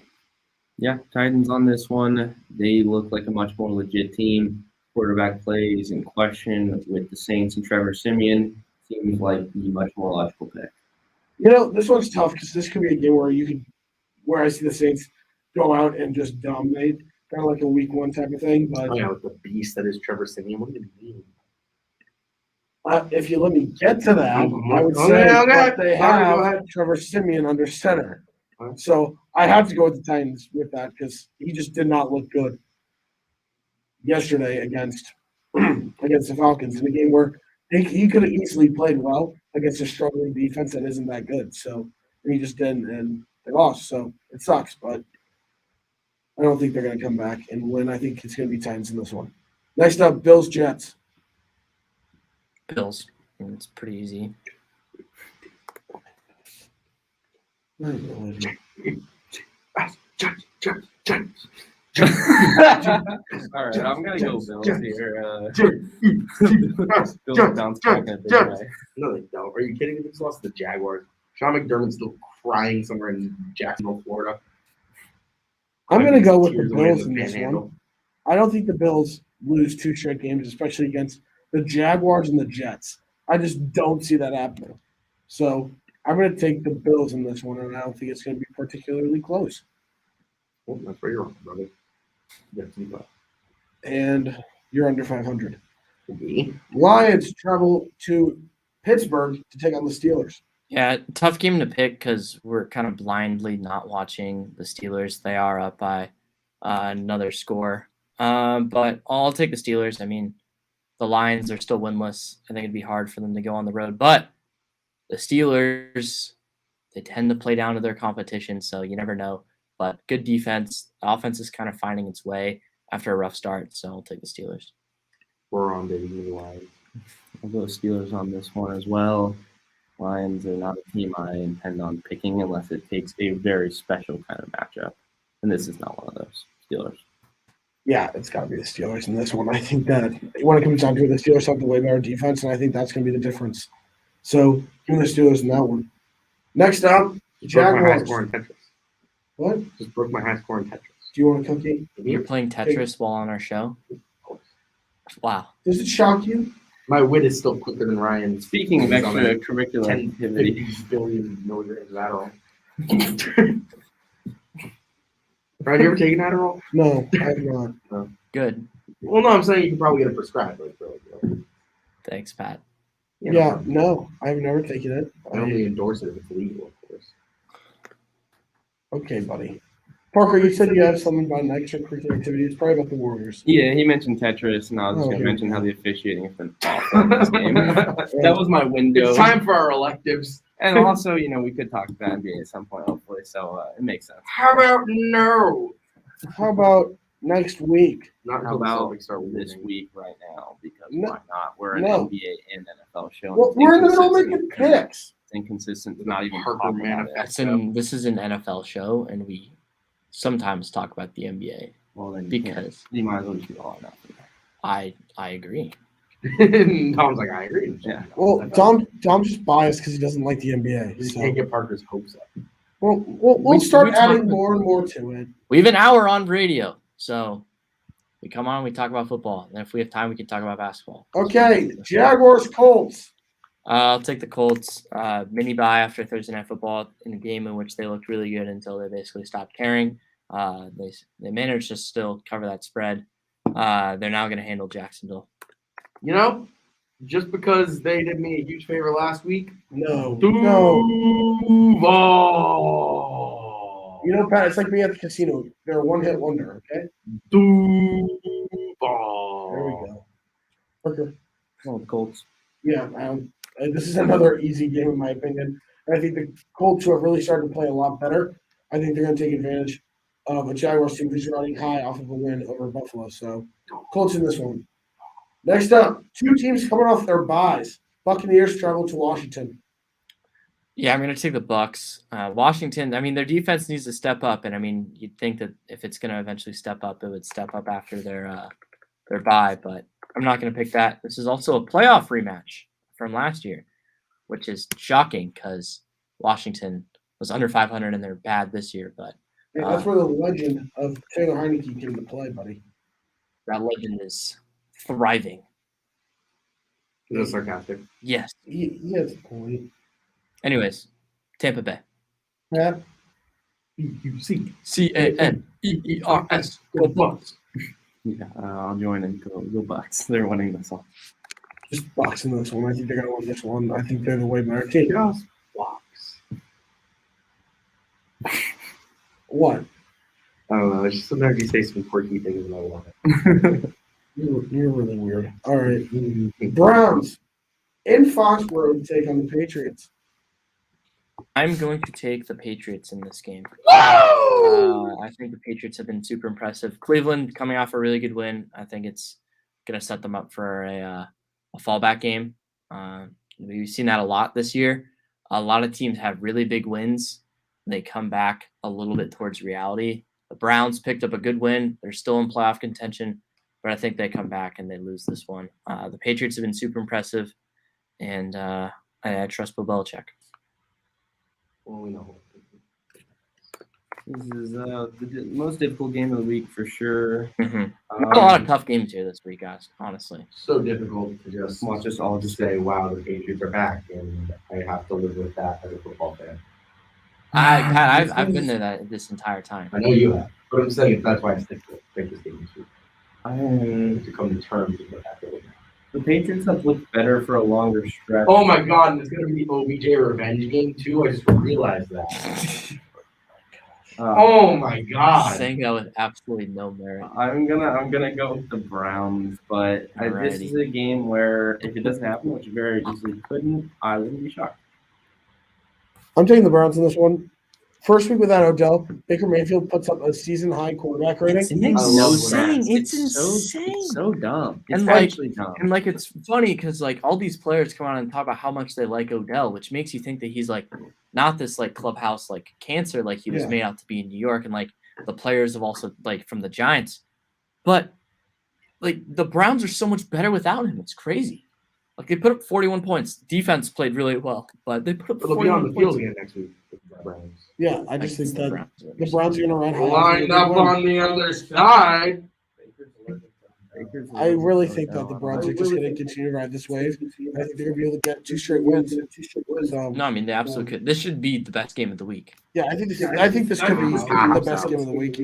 S4: Yeah, Titans on this one. They look like a much more legit team. Quarterback play is in question with the Saints and Trevor Siemian. Seems like the much more logical pick.
S1: You know, this one's tough because this could be a game where I see the Saints go out and just dominate, kind of like a week one type of thing. But
S3: with the beast that is Trevor Siemian. What do you mean?
S1: if you let me get to that, I would say
S3: Okay.
S1: that they
S3: Go
S1: have
S3: ahead.
S1: Trevor Siemian under center.
S3: All right.
S1: So I have to go with the Titans with that because he just did not look good yesterday against the Falcons in a game where he could have easily played well against a struggling defense that isn't that good. So he just didn't, and they lost. So it sucks, but I don't think they're going to come back and win. I think it's going to be Titans in this one. Next up, Bills, Jets.
S2: Bills. And it's pretty easy.
S4: All right, I'm going to go Bills here. Bills bounce back in a big way.
S3: No, they don't. Are you kidding me? They just lost to the Jaguars. Sean McDermott's still crying somewhere in Jacksonville, Florida.
S1: I'm going to go with the
S3: Tears away
S1: Bills
S3: the
S1: in this
S3: panhandle.
S1: one. I don't think the Bills lose 2 straight games, especially against the Jaguars and the Jets. I just don't see that happening. So I'm going to take the Bills in this one, and I don't think it's going to be particularly close.
S3: Well, that's where you're wrong, brother. You have to be up.
S1: And you're under 500.
S3: Me?
S1: Lions travel to Pittsburgh to take on the Steelers.
S2: Yeah, tough game to pick because we're kind of blindly not watching the Steelers. They are up by another score. But I'll take the Steelers. I mean, the Lions are still winless. I think it'd be hard for them to go on the road. But the Steelers, they tend to play down to their competition, so you never know. But good defense. The offense is kind of finding its way after a rough start, so I'll take the Steelers.
S3: We're on, baby. The Lions.
S4: I'll go Steelers on this one as well. Lions are not a team I intend on picking unless it takes a very special kind of matchup. And this is not one of those. Steelers.
S1: Yeah, it's got to be the Steelers in this one. I think that when it comes down to it, the Steelers have the way better defense, and I think that's going to be the difference. So give me the Steelers in that one. Next up,
S3: Just broke my high
S1: Jaguars.
S3: score in Tetris.
S1: What?
S3: Just broke my high score in Tetris.
S1: Do you want a cookie?
S2: You're playing Tetris while on our show? Wow.
S1: Does it shock you?
S3: My wit is still quicker than Ryan's.
S4: Speaking of
S3: He's on a
S4: extracurricular
S3: 10
S4: activity,
S3: 50 billion milligrams of Adderall. Ryan, you ever taken Adderall?
S1: No, I have not.
S2: Good.
S3: Well, no, I'm saying you can probably get it prescribed.
S2: Thanks, Pat.
S1: Yeah, no, I've never taken it.
S3: I only endorse it if it's legal, of course.
S1: Okay, buddy. Parker, you said you had something about an extracurricular activity. It's probably about the Warriors.
S4: yeah, he mentioned Tetris, and I was just
S1: Oh,
S4: going to
S1: here
S4: mention
S1: we
S4: how
S1: go.
S4: the officiating has been awful in this game. That was my window.
S3: It's time for our electives.
S4: And also, we could talk about NBA at some point, hopefully, so it makes sense.
S3: How about no?
S1: How about next week?
S3: Not
S4: How
S3: until the
S4: about
S3: Celtics start
S4: this
S3: winning.
S4: week right now? Because
S1: No.
S4: why not? We're an
S1: No.
S4: NBA and NFL show.
S1: Well,
S4: It's
S1: we're in the middle of making
S4: inconsistent.
S1: picks.
S4: It's inconsistent to not even
S3: Parker
S4: talk about it.
S3: manifesto.
S2: This is an NFL show, and we sometimes talk about the NBA
S4: Well, then you can't.
S2: because
S4: You might as well just be all or nothing.
S2: I agree.
S3: Tom's like, I agree.
S4: Yeah.
S1: Well, Tom's just biased because he doesn't like the NBA.
S3: You
S1: So.
S3: can't get Parker's hopes up.
S1: Well, we'll
S2: We
S1: start
S2: talk
S1: adding
S2: about-
S1: more and more to it.
S2: We have an hour on radio, so we come on, we talk about football, and if we have time, we can talk about basketball.
S1: Okay, Jaguars, Colts.
S2: I'll take the Colts mini bye after Thursday Night Football in a game in which they looked really good until they basically stopped caring. They managed to still cover that spread. They're now going to handle Jacksonville.
S3: You know, just because they did me a huge favor last week.
S1: No.
S3: Duval.
S1: You know, Pat, it's like being at the casino. They're a one-hit wonder, okay?
S3: Duval.
S1: There we go. Parker.
S4: Oh, the Colts.
S1: Yeah, this is another easy game in my opinion. And I think the Colts, who have really started to play a lot better, I think they're going to take advantage of a Jaguars team who's running high off of a win over Buffalo. So, Colts in this one. Next up, two teams coming off their byes. Buccaneers travel to Washington.
S2: Yeah, I'm going to take the Bucks. Washington, I mean, their defense needs to step up, and I mean, you'd think that if it's going to eventually step up, it would step up after their bye, but I'm not going to pick that. This is also a playoff rematch from last year, which is shocking because Washington was under 500 and they're bad this year, but
S1: Yeah, that's where the legend of Taylor Heineke came to play, buddy.
S2: that legend is thriving.
S3: Is that sarcastic?
S2: Yes.
S1: He has a point.
S2: Anyways, Tampa Bay.
S1: Pat?
S2: CANEERS.
S3: Go Bucks.
S4: Yeah, I'll join and go Bucks. They're winning this one.
S1: Just boxing this one. I think they're going to win this one. I think they're the way better team.
S3: Just Bucks.
S1: What?
S3: I don't know. It's just sometimes you say some quirky things and I love it.
S1: You're really weird. All right. Browns in Foxborough to take on the Patriots.
S2: I'm going to take the Patriots in this game. I think the Patriots have been super impressive. Cleveland coming off a really good win. I think it's going to set them up for a fallback game. We've seen that a lot this year. A lot of teams have really big wins. They come back a little bit towards reality. The Browns picked up a good win. They're still in playoff contention, but I think they come back and they lose this one. The Patriots have been super impressive, and I trust Bill Belichick.
S3: Well, we know.
S4: This is the most difficult game of the week for sure.
S2: Not a lot of tough games here this week, guys, honestly.
S3: So difficult to just
S4: Watch us all
S3: just say, wow, the Patriots are back, and I have to live with that as a football fan.
S2: Pat, I've been there this entire time.
S3: I know you have, but I'm saying that's why I stick this game this week. To come to terms with what happened.
S4: The Patriots have looked better for a longer stretch.
S3: Oh my God, and it's gonna be OBJ revenge game too. I just realized that. Oh my God.
S2: Saying that with absolutely no merit.
S4: I'm gonna go with the Browns, but this is a game where if it doesn't happen, which it very easily couldn't, I wouldn't be shocked.
S1: I'm taking the Browns in this one. First week without Odell, Baker Mayfield puts up a season-high quarterback rating.
S2: It's
S3: love
S2: insane.
S3: that.
S2: It's
S4: It's
S2: insane.
S4: so dumb. It's
S2: And, like-
S4: actually dumb.
S2: And like it's funny because like all these players come out and talk about how much they like Odell, which makes you think that he's like not this like clubhouse like cancer like he was
S1: Yeah.
S2: made out to be in New York, and like the players have also like from the Giants, but like the Browns are so much better without him. It's crazy. Like they put up 41 points. Defense played really well, but they put up
S3: They'll be on
S2: 41
S3: the field
S2: points.
S3: again next week. with the Browns.
S1: Yeah, I just think
S2: against
S1: that
S2: Browns.
S1: the Browns are going to run high.
S3: Lined up on the other side.
S1: I really think that the Browns are just going to continue to ride this wave. I think they're going to be able to get 2 straight wins. So,
S2: No, I mean they absolutely could. This should be the best game of the week.
S1: yeah, I think this could be the best game of the week.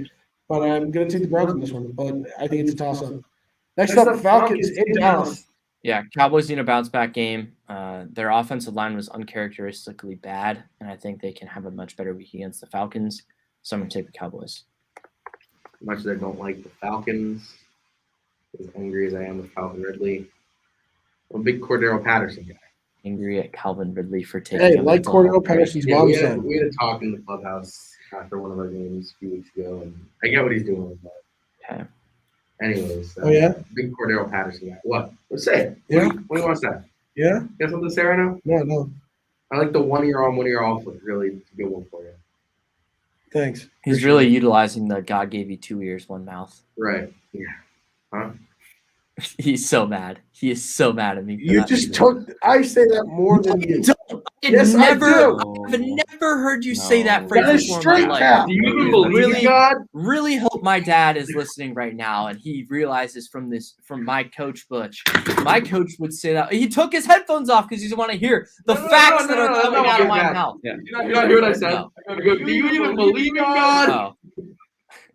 S1: But I'm going to take the Browns in this one. But I think it's a toss-up. Next up, Falcons in Dallas.
S2: Yeah, Cowboys need a bounce back game. Their offensive line was uncharacteristically bad, and I think they can have a much better week against the Falcons. So I'm going to take the Cowboys.
S3: Much as I don't like the Falcons, as angry as I am with Calvin Ridley, I'm a big Cordero Patterson guy.
S2: Angry at Calvin Ridley for taking.
S1: Hey,
S2: a
S1: like
S2: mental
S1: Cordero
S2: health break.
S1: Patterson's
S3: Yeah,
S1: mom
S3: we
S1: said.
S3: had a talk in the clubhouse after one of our games a few weeks ago, and I get what he's doing. But
S2: Okay.
S3: anyways,
S1: Oh, yeah?
S3: big Cordero Patterson guy. What? Let's say it.
S1: Yeah?
S3: What do you want to say?
S1: Yeah?
S3: You got something to say right now?
S1: No.
S3: I like the 1 year on, 1 year off. Look, really, it's a good one for you.
S1: Thanks.
S2: He's really utilizing the God gave you 2 ears, 1 mouth.
S3: Right. Yeah. Huh?
S2: He's so mad. He is so mad at me. for
S1: You
S2: that.
S1: just took. I say that more than you. Yes, I
S2: I've
S1: do.
S2: never heard you say that phrase
S1: That is
S2: before in
S1: straight
S2: my life.
S1: cap.
S3: Do you even believe in God?
S2: Really hope my dad is listening right now and he realizes from my coach Butch. My coach would say that he took his headphones off because he doesn't want to hear the facts that are coming out of my mouth.
S3: You not hear what I said?
S2: No.
S3: I go, do you even believe in God?
S2: Oh,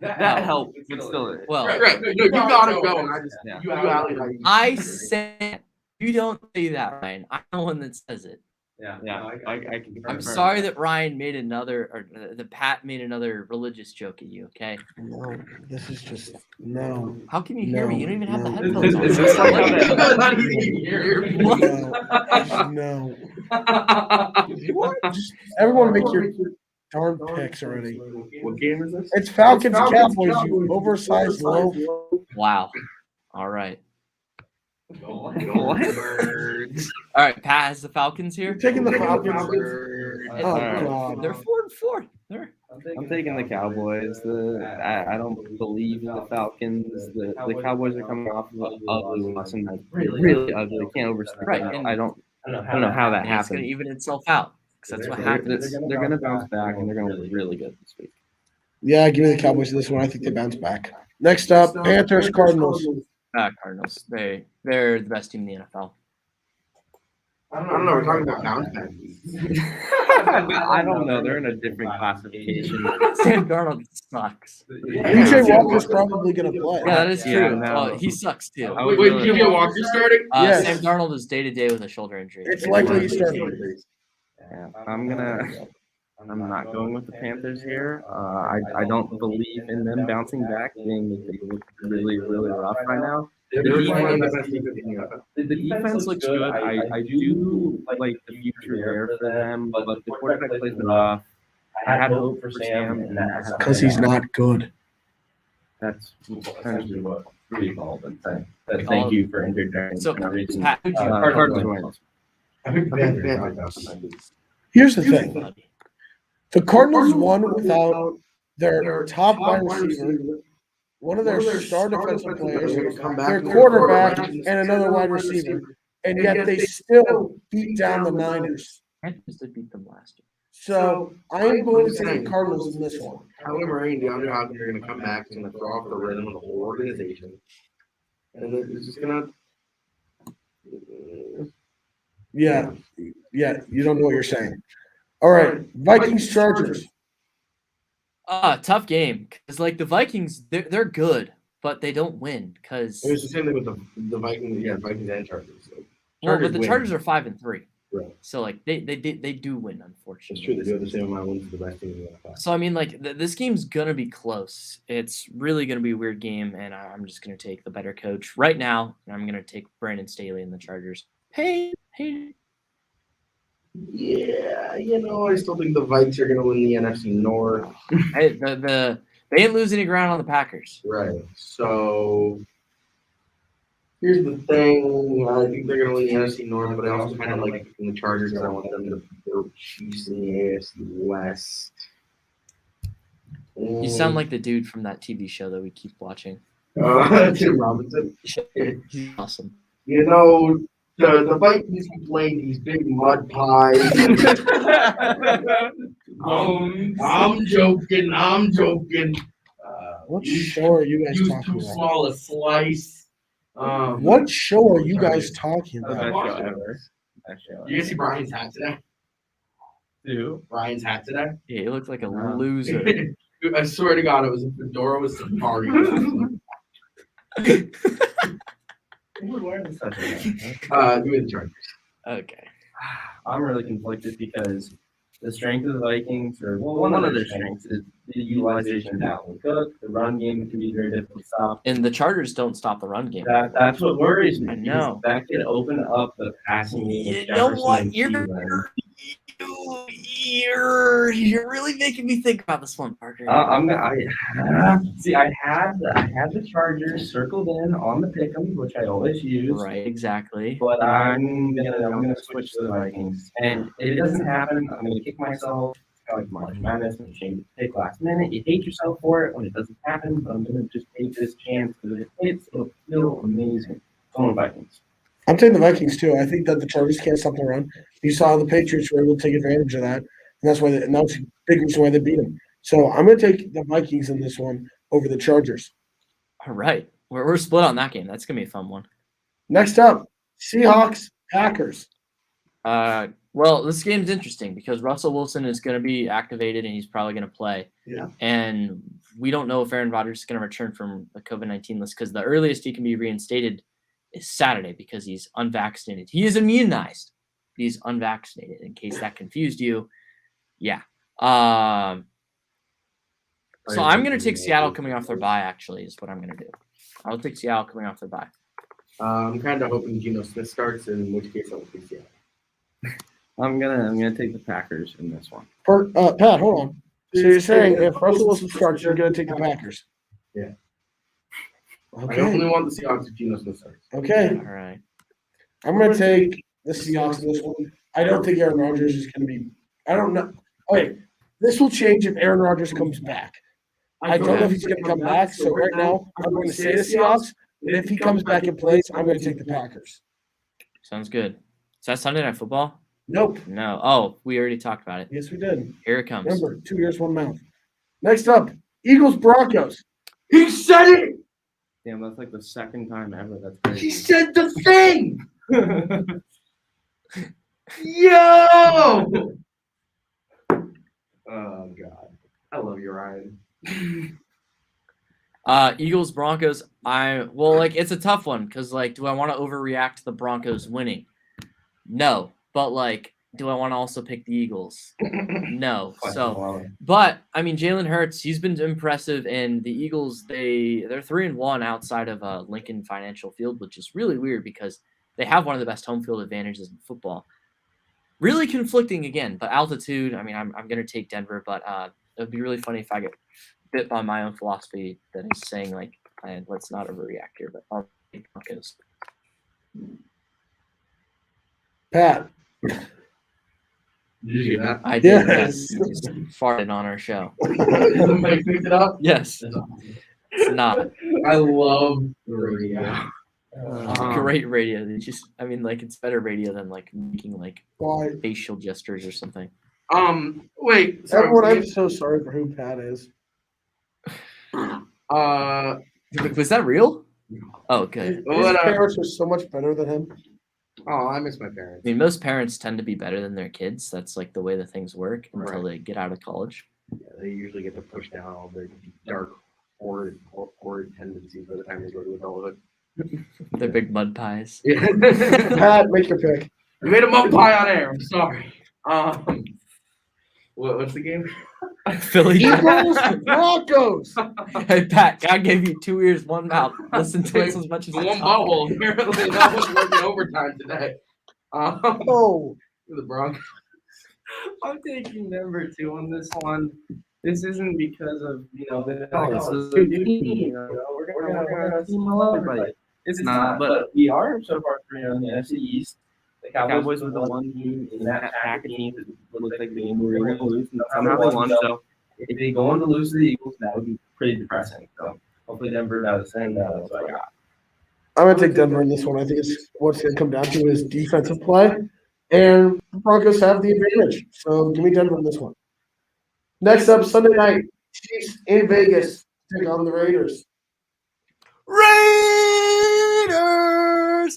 S4: That helped, but still.
S2: well,
S3: Right. No, you got him going. I just,
S4: Yeah.
S3: you alley like
S2: I said you don't say that, Ryan. I'm the one that says it.
S4: Yeah, I can.
S2: I'm sorry that Ryan made another, or the Pat made another religious joke at you. Okay,
S1: No, this is just no.
S2: how can you hear me? You don't even have the
S1: No.
S2: headphones on.
S4: Is this like how that-
S3: not even here.
S1: No. What? Just everyone make your darn picks already.
S3: What game is this?
S1: It's Falcons Cowboys, you oversized loaf.
S2: Wow. All right.
S4: What?
S3: Birds.
S2: All right. Pat has the Falcons
S1: You're
S2: here.
S1: taking the Falcons.
S3: Birds.
S1: Oh,
S4: Alright.
S1: God.
S2: They're 4-4. They're
S4: I'm taking the Cowboys. I don't believe in the Falcons. The Cowboys are coming off of an ugly loss, and that's really ugly. Can't overstate
S2: Right,
S4: that.
S2: and
S4: I don't know how that
S2: it's going
S4: happened.
S2: to even itself out because that's what happens.
S4: They're going to bounce back, and they're going to be really good this week.
S1: Yeah, give me the Cowboys in this one. I think they bounce back. Next up, Panthers Cardinals.
S2: Cardinals. They're the best team in the NFL.
S3: I don't know. We're talking about bounce back.
S4: I don't know. They're in a different classification.
S2: Sam Darnold sucks.
S1: DJ Walker's probably going to play.
S2: Yeah, that is
S4: Yeah,
S2: true.
S4: no.
S2: Well, he sucks too.
S4: I would
S3: Wait,
S4: really-
S3: PJ Walker starting?
S1: Yes.
S2: Sam Darnold is day to day with a shoulder injury.
S1: It's likely he's starting.
S4: Yeah, I'm not going with the Panthers here. I don't believe in them bouncing back, being that they look really, really rough right now.
S3: They're playing the best defense in the NFL.
S4: The defense looks good. I do like the future there for them, but the quarterback plays rough. I had hope for Sam, and
S1: Because he's not good.
S4: That's essentially what we called and saying. Thank you for interjecting.
S2: So,
S4: No reason.
S2: Pat, who'd you
S4: Cardinals wins.
S3: I think Panthers.
S1: Here's the thing. The Cardinals won without their top wide receiver, one of their star defensive players, their quarterback, and another wide receiver. And yet they still beat down the Niners.
S2: Panthers did beat them last year.
S1: So I'm going to take the Cardinals in this one.
S3: Kyler Murray and DeAndre Hopkins are going to come back. It's going to throw off the rhythm of the whole organization. And it's just going to.
S1: Yeah, you don't know what you're saying. All right, Vikings Chargers.
S2: Tough game because like the Vikings, they're good, but they don't win because
S3: It was the same thing with the Vikings. Yeah, Vikings and Chargers. So.
S2: well, but the
S3: win.
S2: Chargers are 5-3,
S3: Right.
S2: so like they do win,
S3: It's
S2: unfortunately.
S3: true. They do have the same amount of wins for the best team in the NFL.
S2: So I mean, like this game's gonna be close. It's really gonna be a weird game, and I'm just gonna take the better coach right now. And I'm gonna take Brandon Staley and the Chargers. Hey.
S3: Yeah, I still think the Vikes are going to win the NFC North.
S2: Hey, they didn't lose any ground on the Packers.
S3: Right. So here's the thing. I think they're going to win the NFC North, but I also kind of like picking the Chargers because I want them to beat Chiefs in the AFC West.
S2: You sound like the dude from that TV show that we keep watching.
S3: Tim Robinson.
S2: He's awesome.
S3: the Vikings be playing these big mud pies. I'm joking.
S1: What show are you guys
S3: Use
S1: talking
S3: too
S1: about?
S3: small a slice.
S1: What show are you guys talking
S4: Best
S1: about?
S4: show ever. Best show
S3: You guys see Brian's hat today?
S4: Who?
S3: Brian's hat today?
S2: Yeah, he looks like a
S4: Uh,
S2: loser.
S3: I swear to God, it was a fedora with some party.
S4: Who would wear such a thing?
S3: Give me the Chargers.
S2: Okay.
S4: I'm really conflicted because the strength of the Vikings, or one of their strengths, is the utilization of Dalvin Cook. The run game can be very difficult to stop.
S2: And the Chargers don't stop the run game.
S4: That's what worries me.
S2: I know.
S4: That could open up the passing game. with
S2: You know
S4: Jefferson
S2: what?
S4: and Thielen.
S2: You're really making me think about this one, Parker.
S4: I had the Chargers circled in on the pick'em, which I always use.
S2: Right, exactly.
S4: But I'm gonna switch to the Vikings, and if it doesn't happen, I'm gonna kick myself. It's kind of like March Madness when you change the pick last minute. You hate yourself for it when it doesn't happen, but I'm gonna just take this chance because if it hits, it'll feel amazing. Going Vikings.
S1: I'm taking the Vikings too. I think that the Chargers can't stop the run. You saw the Patriots were able to take advantage of that, and that's why. And that's a big reason why they beat them. So I'm going to take the Vikings in this one over the Chargers.
S2: All right. We're split on that game. That's going to be a fun one.
S1: Next up, Seahawks, Packers.
S2: Well, this game's interesting because Russell Wilson is going to be activated and he's probably going to play.
S3: Yeah.
S2: And we don't know if Aaron Rodgers is going to return from the COVID-19 list because the earliest he can be reinstated is Saturday because he's unvaccinated. He is immunized. He's unvaccinated, in case that confused you. Yeah. So I'm going to take Seattle coming off their bye, actually, is what I'm going to do. I'll take Seattle coming off their bye.
S3: I'm kind of hoping Geno Smith starts, in which case I'll take Seattle.
S4: I'm gonna take the Packers in this one.
S1: Pat, hold on. So you're saying if Russell Wilson starts, you're going to take the Packers?
S3: Yeah. I
S1: Okay.
S3: only want the Seahawks if Geno Smith starts.
S1: Okay.
S2: All right.
S1: I'm going to take the Seahawks in this one. I don't think Aaron Rodgers is going to be – I don't know. Okay, this will change if Aaron Rodgers comes back. I don't know if he's going to come back, so right now I'm going to say the Seahawks. But if he comes back and plays, I'm going to take the Packers.
S2: Sounds good. Is that Sunday Night Football?
S1: Nope.
S2: No. Oh, we already talked about it.
S1: Yes, we did.
S2: Here it comes.
S1: Remember, 2 years, 1 mouth. Next up, Eagles, Broncos.
S3: He said it!
S4: Damn, that's like the second time ever. That's
S3: He
S4: crazy.
S3: said the thing! Yo! Oh, God. I love you, Ryan.
S2: Eagles, Broncos. It's a tough one because, do I want to overreact to the Broncos winning? No. But, do I want to also pick the Eagles? No. So, but, Jalen Hurts, he's been impressive, and the Eagles, they're 3-1 outside of Lincoln Financial Field, which is really weird because they have one of the best home field advantages in football. Really conflicting again, but altitude, I'm going to take Denver, but it would be really funny if I get bit by my own philosophy that is saying, let's not overreact here, but I'll take Broncos.
S1: Pat.
S3: Did you hear that?
S2: I did,
S1: Yes.
S2: yes. You just farted on our show.
S3: Somebody picked it up?
S2: Yes. It's not.
S3: I love the radio.
S2: Great radio. It's better radio than making
S1: Why?
S2: facial gestures or something.
S3: Wait. Sorry,
S1: Everyone, I'm so sorry for who Pat is.
S2: Was that real? Oh, good.
S1: His
S3: What,
S1: parents are so much better than him.
S3: Oh, I miss my parents.
S2: Most parents tend to be better than their kids. That's the way that things work until they get out of college.
S3: Yeah, they usually get to push down all their dark, horrid tendencies by the time they go to adulthood.
S2: They're big mud pies.
S3: Yeah.
S1: Pat, make your pick.
S3: We made a mud pie on air. I'm sorry. What's the game?
S2: Philly.
S1: Eagles, Broncos.
S2: Hey, Pat, God gave you 2 ears, 1 mouth. Listen to us as much as
S3: One
S2: you talk.
S3: bubble. Apparently, that was working overtime today.
S1: Oh,
S3: The Broncos.
S4: I'm taking number 2 on this one. This isn't because of this is
S3: Dude,
S4: we're gonna team everybody. It's not, but we are so far in the NFC East. The Cowboys were the one team in that pack of teams that looked like they were going to lose, and somehow they won. So if they go on to lose to the Eagles, that would be pretty depressing. So hopefully Denver does, and that's what I got.
S1: I'm going to take Denver in this one. I think it's what's going to come down to is defensive play, and the Broncos have the advantage. So give me Denver in this one. Next up, Sunday night, Chiefs in Vegas take on the Raiders.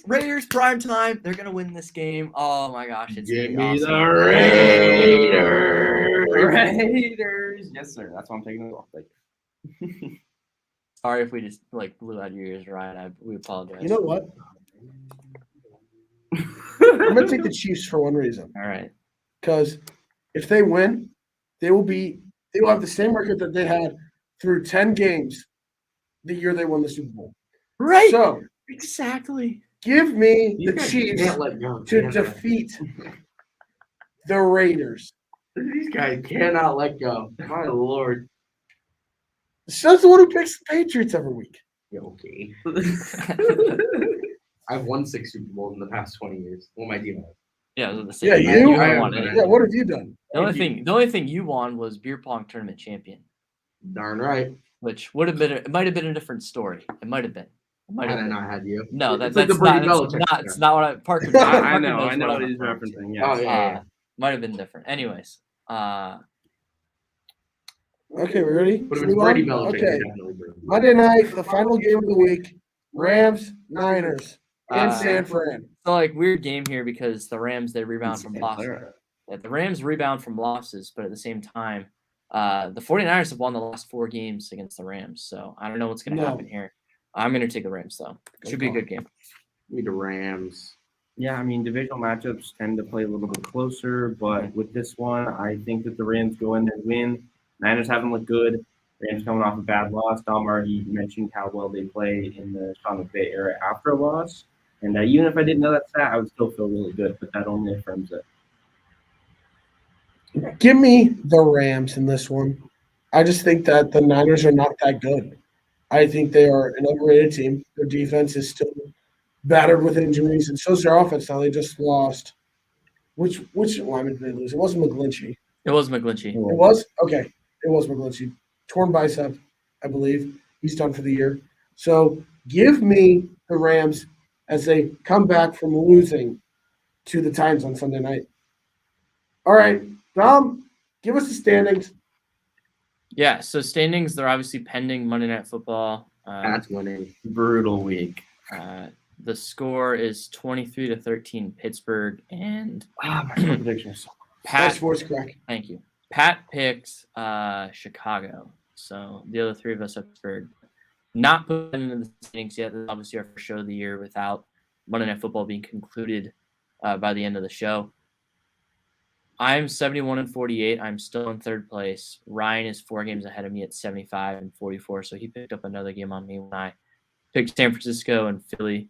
S2: Raiders prime time. They're gonna win this game. Oh my gosh, it's
S3: Give
S2: gonna be
S3: me
S2: awesome.
S3: the Raiders.
S4: Raiders. Yes, sir. That's why I'm taking it off. Thank you.
S2: Sorry if we just like blew out your ears, Ryan. We apologize.
S1: You know what? I'm going to take the Chiefs for one reason.
S2: All right.
S1: Because if they win, they will have the same record that they had through 10 games the year they won the Super Bowl.
S2: Right.
S1: So
S2: Exactly.
S1: give me
S3: These
S1: the
S3: guys
S1: Chiefs
S3: can't let go.
S1: to defeat the Raiders.
S3: These guys cannot let go. My lord.
S1: That's the one who picks the Patriots every week.
S3: Yeah, okay. I've won 6 Super Bowls in the past 20 years. Well, my team has.
S2: Yeah, I was gonna say,
S1: Yeah,
S2: Matt,
S1: you?
S2: haven't won
S3: Yeah,
S2: it.
S1: Yeah, what have you done?
S2: The only thing you won was beer pong tournament champion,
S3: Darn right.
S2: which would have been it might have been a different story. It might have been. It might
S3: Had
S2: have
S3: I
S2: been.
S3: not had you.
S2: No,
S3: It's
S2: that's
S3: like the Brady
S2: not.
S3: Belichick
S2: It's
S3: stuff.
S2: not what Parker.
S4: I
S2: Parker
S4: know.
S2: knows
S4: I know
S2: what
S4: what
S2: I'm
S4: he's
S2: referring to.
S4: referencing. Yes.
S3: Oh, yeah.
S2: Might have been different. Anyways,
S1: Okay, we ready?
S3: But if
S1: Move
S3: it's Brady
S1: on?
S3: Belichick,
S1: Okay.
S3: definitely Brady.
S1: Monday night, the final game of the week, Rams, Niners in San Fran.
S2: so like weird game here because the Rams they rebound from losses. Yeah, the Rams rebound from losses, but at the same time, the 49ers have won the last 4 games against the Rams. So I don't know what's going to
S1: No.
S2: happen here. I'm going to take the Rams though. Should be a good game.
S3: Give me the Rams.
S4: Yeah, I mean, divisional matchups tend to play a little bit closer, but with this one, I think that the Rams go in and win. Niners haven't looked good. Rams coming off a bad loss. Dom already mentioned how well they play in the Sean McVay era after a loss. And even if I didn't know that stat, I would still feel really good, but that only affirms it.
S1: Give me the Rams in this one. I just think that the Niners are not that good. I think they are an overrated team. Their defense is still battered with injuries, and so is their offense now. They just lost. Which lineman did they lose? It wasn't McGlinchey.
S2: It was McGlinchey.
S1: It was? Okay. It was McGlinchey. Torn bicep, I believe. He's done for the year. So give me the Rams as they come back from losing to the Titans on Sunday night. All right, Dom, give us the standings.
S2: Yeah. So standings they're obviously pending Monday Night Football.
S3: That's winning.
S4: Brutal week.
S2: The score is 23-13 Pittsburgh, and
S4: Wow, my prediction is so
S2: Pat.
S1: Sports crack.
S2: Thank you. Pat picked Chicago, so the other 3 of us have Pittsburgh. Not put them in the standings yet. This is obviously our first show of the year without Monday Night Football being concluded by the end of the show. I'm 71-48. I'm still in 3rd place. Ryan is 4 games ahead of me at 75-44, so he picked up another game on me when I picked San Francisco and Philly.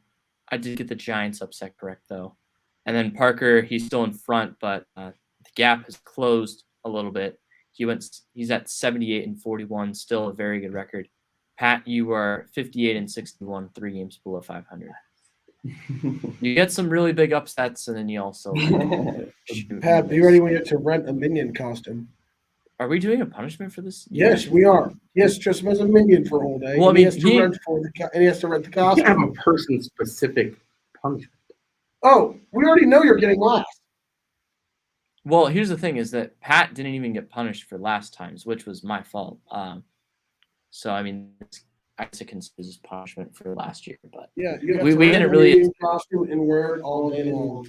S2: I did get the Giants upset correct, though. And then Parker, he's still in front, but the gap has closed a little bit. He's at 78-41, still a very good record. Pat, you are 58-61, 3 games below 500. You get some really big upsets, and then you also
S1: Pat, be ready when you have to rent a Minion costume.
S2: Are we doing a punishment for this?
S1: Yes, we are. He has to dress him as a Minion for a whole day.
S2: Well, I
S1: and he
S2: mean,
S1: has to rent and he has to rent the
S3: You can't have
S1: costume.
S3: a person-specific punishment.
S1: Oh, we already know you're getting last.
S2: Well, here's the thing: is that Pat didn't even get punished for last times, which was my fault. So I mean, I guess it considers punishment for last year, but
S1: Yeah, you have
S2: We-
S1: to
S2: we
S1: rent
S2: didn't
S1: a
S2: really-
S1: Minion costume and wear it all day long.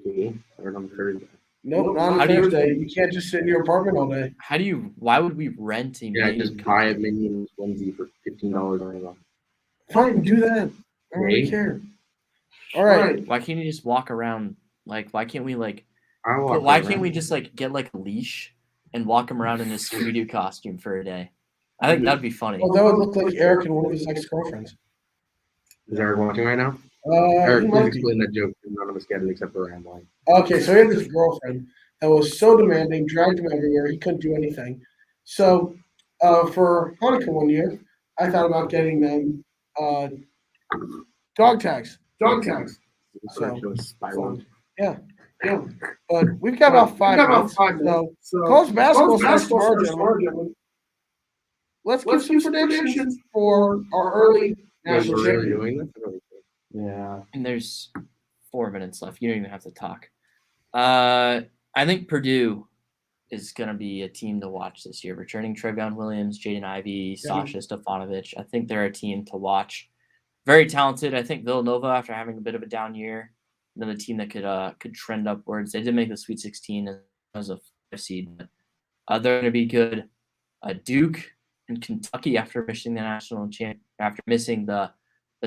S3: Okay. Or on Thursday.
S1: Nope, not
S2: How
S1: on
S2: do you-
S1: Thursday. You can't just sit in your apartment all day.
S2: how do you? Why would we rent a
S3: Yeah,
S2: Minion
S3: just buy a Minions onesie for $15 on Amazon.
S1: Fine, do that. I don't really
S3: Okay.
S1: care. All right.
S2: Why can't you just walk around? Like, why can't we like?
S3: I walk
S2: Why
S3: around.
S2: can't we just like get like a leash and walk him around in a Scooby-Doo costume for a day? I think that'd be funny.
S1: Well, that would look like Eric and one of his ex-girlfriends.
S3: Is Eric watching right now?
S1: He
S3: Eric,
S1: might
S3: please
S1: be.
S3: explain that joke. None of us get it except for Rambling.
S1: Okay, so he had this girlfriend that was so demanding, dragged him everywhere. He couldn't do anything. So for Hanukkah one year, I thought about getting them dog tags. Dog tags.
S3: So, spiraled.
S1: Yeah. But we've got about 5 minutes. So college basketball starts tomorrow, gentlemen. Let's give some predictions for our early national
S3: we're really
S1: champion.
S3: doing this?
S4: Yeah.
S2: And there's 4 minutes left. You don't even have to talk. I think Purdue is going to be a team to watch this year. Returning Trevion Williams, Jaden Ivey, Sasha Stefanovic. I think they're a team to watch. Very talented. I think Villanova, after having a bit of a down year, another team that could trend upwards. They did make the Sweet 16 as a 5 seed, but they're going to be good. Duke and Kentucky, after missing the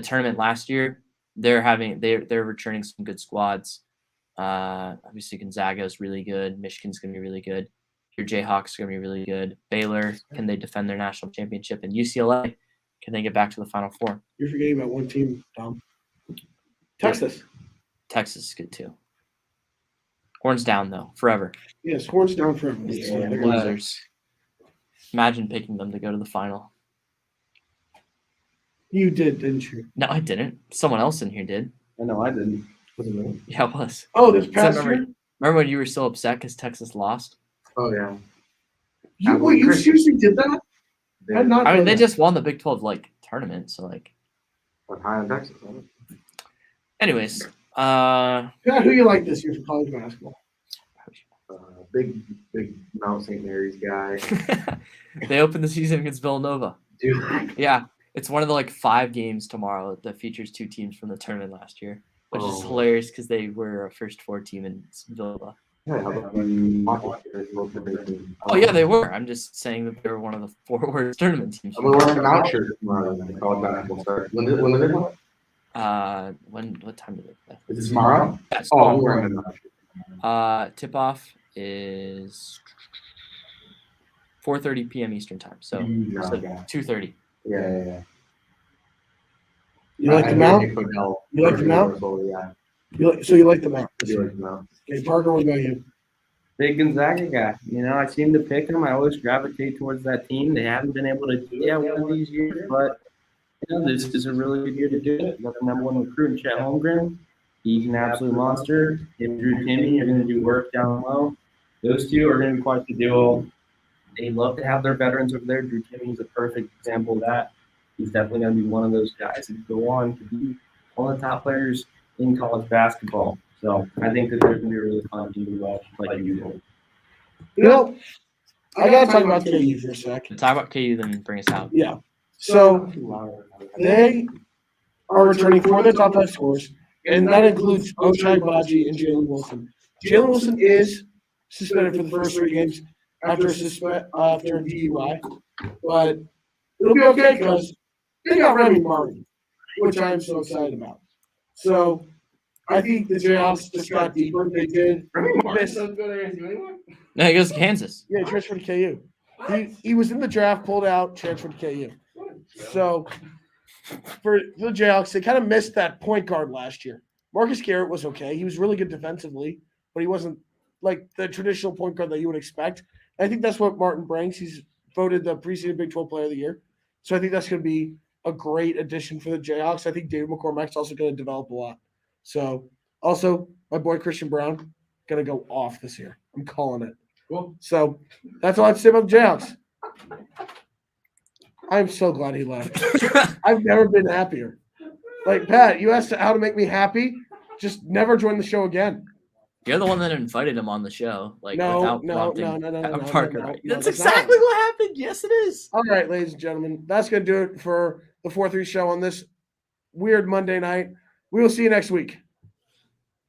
S2: tournament last year, they're returning some good squads. Obviously Gonzaga is really good. Michigan's going to be really good. Your Jayhawks are going to be really good. Baylor, can they defend their national championship? And UCLA, can they get back to the Final Four?
S1: You're forgetting about one team, Tom. Texas.
S2: Texas is good too. Horns down though, forever.
S1: Yes, horns down for everyone.
S4: Yeah,
S1: They're gonna-
S2: Losers. Imagine picking them to go to the final.
S1: You did, didn't you?
S2: No, I didn't. Someone else in here did.
S4: I know I didn't.
S2: Yeah, it was.
S1: Oh, this past
S2: remember-
S1: year?
S2: Remember when you were so upset because Texas lost?
S3: Oh yeah.
S1: You seriously did that? I did not
S2: I
S1: know
S2: mean, they
S1: that.
S2: just won the Big 12 tournament. So
S3: But high in Texas. Huh?
S2: anyways,
S1: Pat, who you like this year for college basketball?
S3: Big Mount St. Mary's guy.
S2: they opened the season against Villanova.
S3: Dude.
S2: Yeah, it's one of the 5 games tomorrow that features 2 teams from the tournament last year, which is
S3: Oh.
S2: hilarious because they were a first 4 team in Villanova.
S3: Yeah, how about
S2: Oh yeah, they were. I'm just saying that they were one of the 4 worst tournament teams.
S3: I'm gonna wear an out shirt tomorrow. Then college basketball starts. When did it?
S2: What time did they play?
S3: Is it tomorrow?
S2: Yes.
S3: Oh, I'm wearing an out shirt.
S2: Tip off is 4:30 p.m. Eastern time. So,
S3: No,
S2: so
S3: yeah.
S2: 2:30.
S3: Yeah.
S1: You like the Mount? You like the Mount?
S3: Yeah.
S1: So you like the Mount?
S3: I do like the Mount.
S1: Okay, Parker, what about you?
S4: Big Gonzaga guy. I seem to pick them. I always gravitate towards that team. They haven't been able to do that one of these years, but this is a really good year to do it. You got the number 1 recruit in Chet Holmgren. He's an absolute monster. If Drew Timme are going to do work down low, those two are going to be quite the duo. They love to have their veterans over there. Drew Timme is a perfect example of that. He's definitely going to be one of those guys who go on to be one of the top players in college basketball. So I think that there's going to be a really fun team to watch, like usual.
S1: I got to talk about KU for a sec.
S2: Talk about KU, then bring us out.
S1: Yeah. So they are returning 4 of their top 5 scores, and that includes Ochai Baji and Jalen Wilson. Jalen Wilson is suspended for the first 3 games after a DUI, but it'll be okay because they got Remy Martin, which I'm so excited about. So I think the Jayhawks just got deeper. They did. miss-
S2: No, he goes to Kansas.
S1: Yeah, transferred to KU. He was in the draft, pulled out, transferred to KU. So for the Jayhawks, they kind of missed that point guard last year. Marcus Garrett was okay. He was really good defensively, but he wasn't like the traditional point guard that you would expect. And I think that's what Martin brings. He's voted the preseason Big 12 Player of the Year. So I think that's going to be a great addition for the Jayhawks. I think David McCormack's also going to develop a lot. So also my boy Christian Brown going to go off this year. I'm calling it.
S3: Cool.
S1: So that's all I have to say about the Jayhawks. I'm so glad he left. I've never been happier. Like, Pat, you asked how to make me happy. Just never join the show again.
S2: You're the one that invited him on the show.
S1: No.
S2: Parker.
S1: That's
S2: That's
S1: not
S2: exactly
S1: what-
S2: what happened. Yes, it is.
S1: All right, ladies and gentlemen, that's going to do it for the 4-3 show on this weird Monday night. We will see you next week.